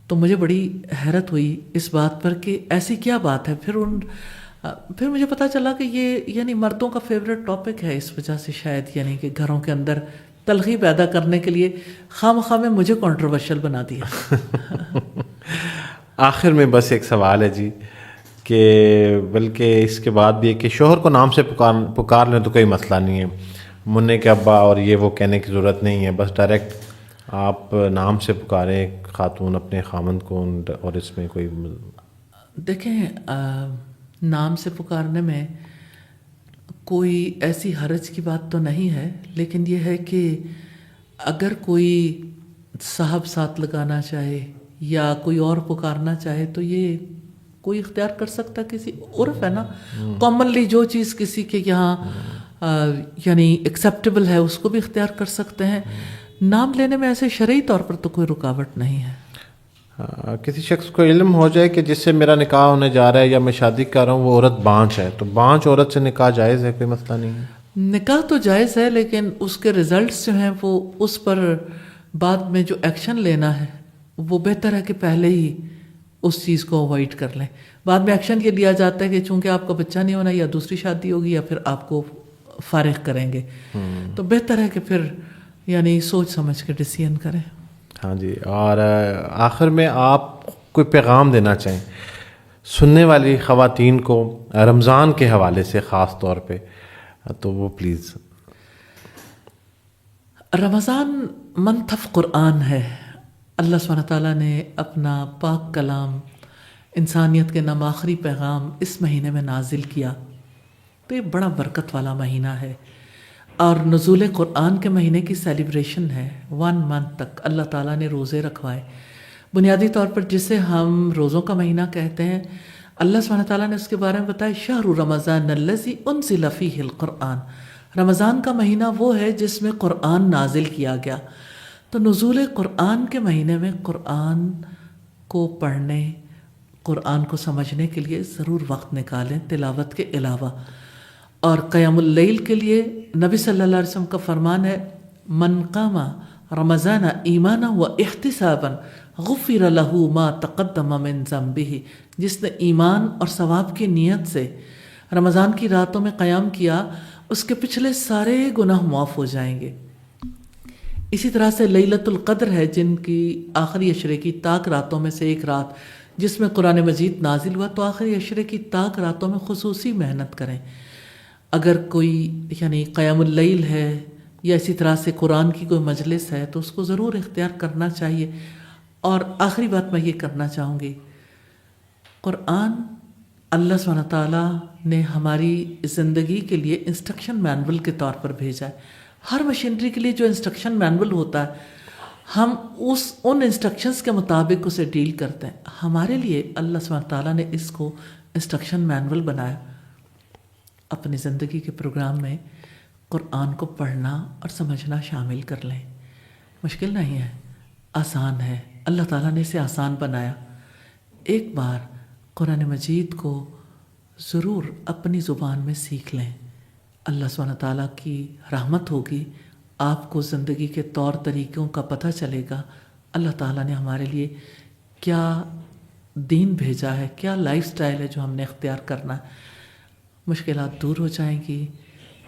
تو مجھے بڑی حیرت ہوئی اس بات پر کہ ایسی کیا بات ہے. پھر مجھے پتہ چلا کہ یہ یعنی مردوں کا فیوریٹ ٹاپک ہے، اس وجہ سے شاید یعنی کہ گھروں کے اندر تلخی پیدا کرنے کے لیے خواہ میں مجھے کنٹروورشل بنا دیا. آخر میں بس ایک سوال ہے جی، کہ بلکہ اس کے بعد بھی ہے کہ شوہر کو نام سے پکار لیں تو کوئی مسئلہ نہیں ہے، منع کے ابا اور یہ وہ کہنے کی ضرورت نہیں ہے، بس ڈائریکٹ آپ نام سے پکاریں خاتون اپنے خامند کو، اور اس میں کوئی دیکھیں نام سے پکارنے میں کوئی ایسی حرج کی بات تو نہیں ہے، لیکن یہ ہے کہ اگر کوئی صاحب ساتھ لگانا چاہے یا کوئی اور پکارنا چاہے تو یہ کوئی اختیار کر سکتا. کسی عرف ہے نا، کامنلی جو چیز کسی کے یہاں یعنی ایکسیپٹیبل ہے اس کو بھی اختیار کر سکتے ہیں. نام لینے میں ایسے شرعی طور پر تو کوئی رکاوٹ نہیں ہے. کسی شخص کو علم ہو جائے کہ جس سے میرا نکاح ہونے جا رہا ہے یا میں شادی کر رہا ہوں وہ عورت بانجھ ہے، تو بانجھ عورت سے نکاح جائز ہے؟ کوئی مسئلہ نہیں ہے؟ نکاح تو جائز ہے، لیکن اس کے ریزلٹس جو ہیں وہ اس پر بعد میں جو ایکشن لینا ہے وہ بہتر ہے کہ پہلے ہی اس چیز کو اوائڈ کر لیں. بعد میں ایکشن یہ لیا جاتا ہے کہ چونکہ آپ کا بچہ نہیں ہونا، یا دوسری شادی ہوگی یا پھر آپ کو فارغ کریں گے. تو بہتر ہے کہ پھر یعنی سوچ سمجھ کے ڈیسیژن کریں. ہاں جی. اور آخر میں آپ کوئی پیغام دینا چاہیں سننے والی خواتین کو رمضان کے حوالے سے خاص طور پہ، تو وہ پلیز. رمضان منتف قرآن ہے. اللہ سبحانہ تعالیٰ نے اپنا پاک کلام، انسانیت کے نام آخری پیغام اس مہینے میں نازل کیا. تو یہ بڑا برکت والا مہینہ ہے، اور نزول قرآن کے مہینے کی سیلیبریشن ہے. 1 منتھ تک اللہ تعالیٰ نے روزے رکھوائے. بنیادی طور پر جسے ہم روزوں کا مہینہ کہتے ہیں، اللہ سبحانہ تعالیٰ نے اس کے بارے میں بتایا شہر رمضان الذی انزل فیہ القرآن. رمضان کا مہینہ وہ ہے جس میں قرآن نازل کیا گیا. تو نزول قرآن کے مہینے میں قرآن کو پڑھنے، قرآن کو سمجھنے کے لیے ضرور وقت نکالیں تلاوت کے علاوہ. اور قیام اللیل کے لیے نبی صلی اللہ علیہ وسلم کا فرمان ہے من قام رمضان ایمانا و احتسابا غفر له ما تقدم من ذنبہ. جس نے ایمان اور ثواب کی نیت سے رمضان کی راتوں میں قیام کیا اس کے پچھلے سارے گناہ معاف ہو جائیں گے. اسی طرح سے لیلۃ القدر ہے، جن کی آخری عشرے کی تاک راتوں میں سے ایک رات جس میں قرآن مجید نازل ہوا. تو آخری عشرے کی تاک راتوں میں خصوصی محنت کریں. اگر کوئی یعنی قیام اللیل ہے یا اسی طرح سے قرآن کی کوئی مجلس ہے تو اس کو ضرور اختیار کرنا چاہیے. اور آخری بات میں یہ کرنا چاہوں گی، قرآن اللہ سبحانہ تعالیٰ نے ہماری زندگی کے لیے انسٹرکشن مینول کے طور پر بھیجا ہے. ہر مشینری کے لیے جو انسٹرکشن مینول ہوتا ہے ہم ان انسٹرکشنز کے مطابق اسے ڈیل کرتے ہیں. ہمارے لیے اللہ سبحانہ تعالیٰ نے اس کو انسٹرکشن مینول بنایا. اپنی زندگی کے پروگرام میں قرآن کو پڑھنا اور سمجھنا شامل کر لیں. مشکل نہیں ہے، آسان ہے. اللہ تعالیٰ نے اسے آسان بنایا. ایک بار قرآن مجید کو ضرور اپنی زبان میں سیکھ لیں. اللہ سبحانہ تعالیٰ کی رحمت ہوگی، آپ کو زندگی کے طور طریقوں کا پتہ چلے گا. اللہ تعالیٰ نے ہمارے لیے کیا دین بھیجا ہے، کیا لائف سٹائل ہے جو ہم نے اختیار کرنا ہے. مشکلات دور ہو جائیں گی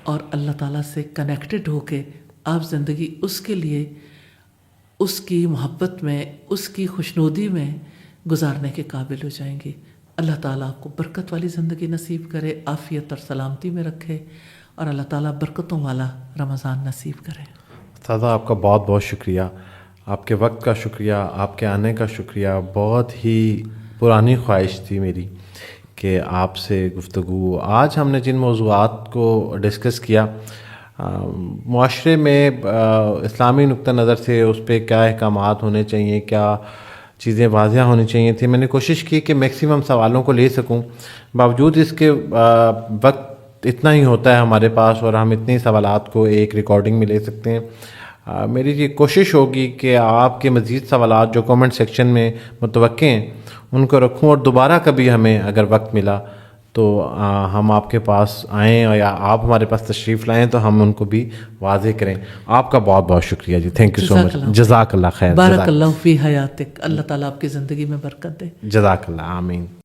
اور اللہ تعالیٰ سے کنیکٹڈ ہو کے آپ زندگی اس کے لیے، اس کی محبت میں، اس کی خوشنودی میں گزارنے کے قابل ہو جائیں گی. اللہ تعالیٰ آپ کو برکت والی زندگی نصیب کرے، عافیت اور سلامتی میں رکھے، اور اللہ تعالیٰ برکتوں والا رمضان نصیب کرے. استاذہ آپ کا بہت بہت شکریہ، آپ کے وقت کا شکریہ، آپ کے آنے کا شکریہ. بہت ہی پرانی خواہش تھی میری کہ آپ سے گفتگو. آج ہم نے جن موضوعات کو ڈسکس کیا، معاشرے میں اسلامی نقطہ نظر سے اس پہ کیا احکامات ہونے چاہیے، کیا چیزیں واضح ہونی چاہیے تھی، میں نے کوشش کی کہ میکسیمم سوالوں کو لے سکوں. باوجود اس کے وقت اتنا ہی ہوتا ہے ہمارے پاس اور ہم اتنے سوالات کو ایک ریکارڈنگ میں لے سکتے ہیں. میری یہ کوشش ہوگی کہ آپ کے مزید سوالات جو کامنٹ سیکشن میں متوقع ہیں ان کو رکھوں، اور دوبارہ کبھی ہمیں اگر وقت ملا تو ہم آپ کے پاس آئیں یا آپ ہمارے پاس تشریف لائیں تو ہم ان کو بھی واضح کریں. آپ کا بہت بہت شکریہ جی. تھینک یو سو مچ. جزاک اللہ خیر. بارک اللہ فی حیاتک. اللہ تعالیٰ آپ کی زندگی میں برکت دے. جزاک اللہ. آمین.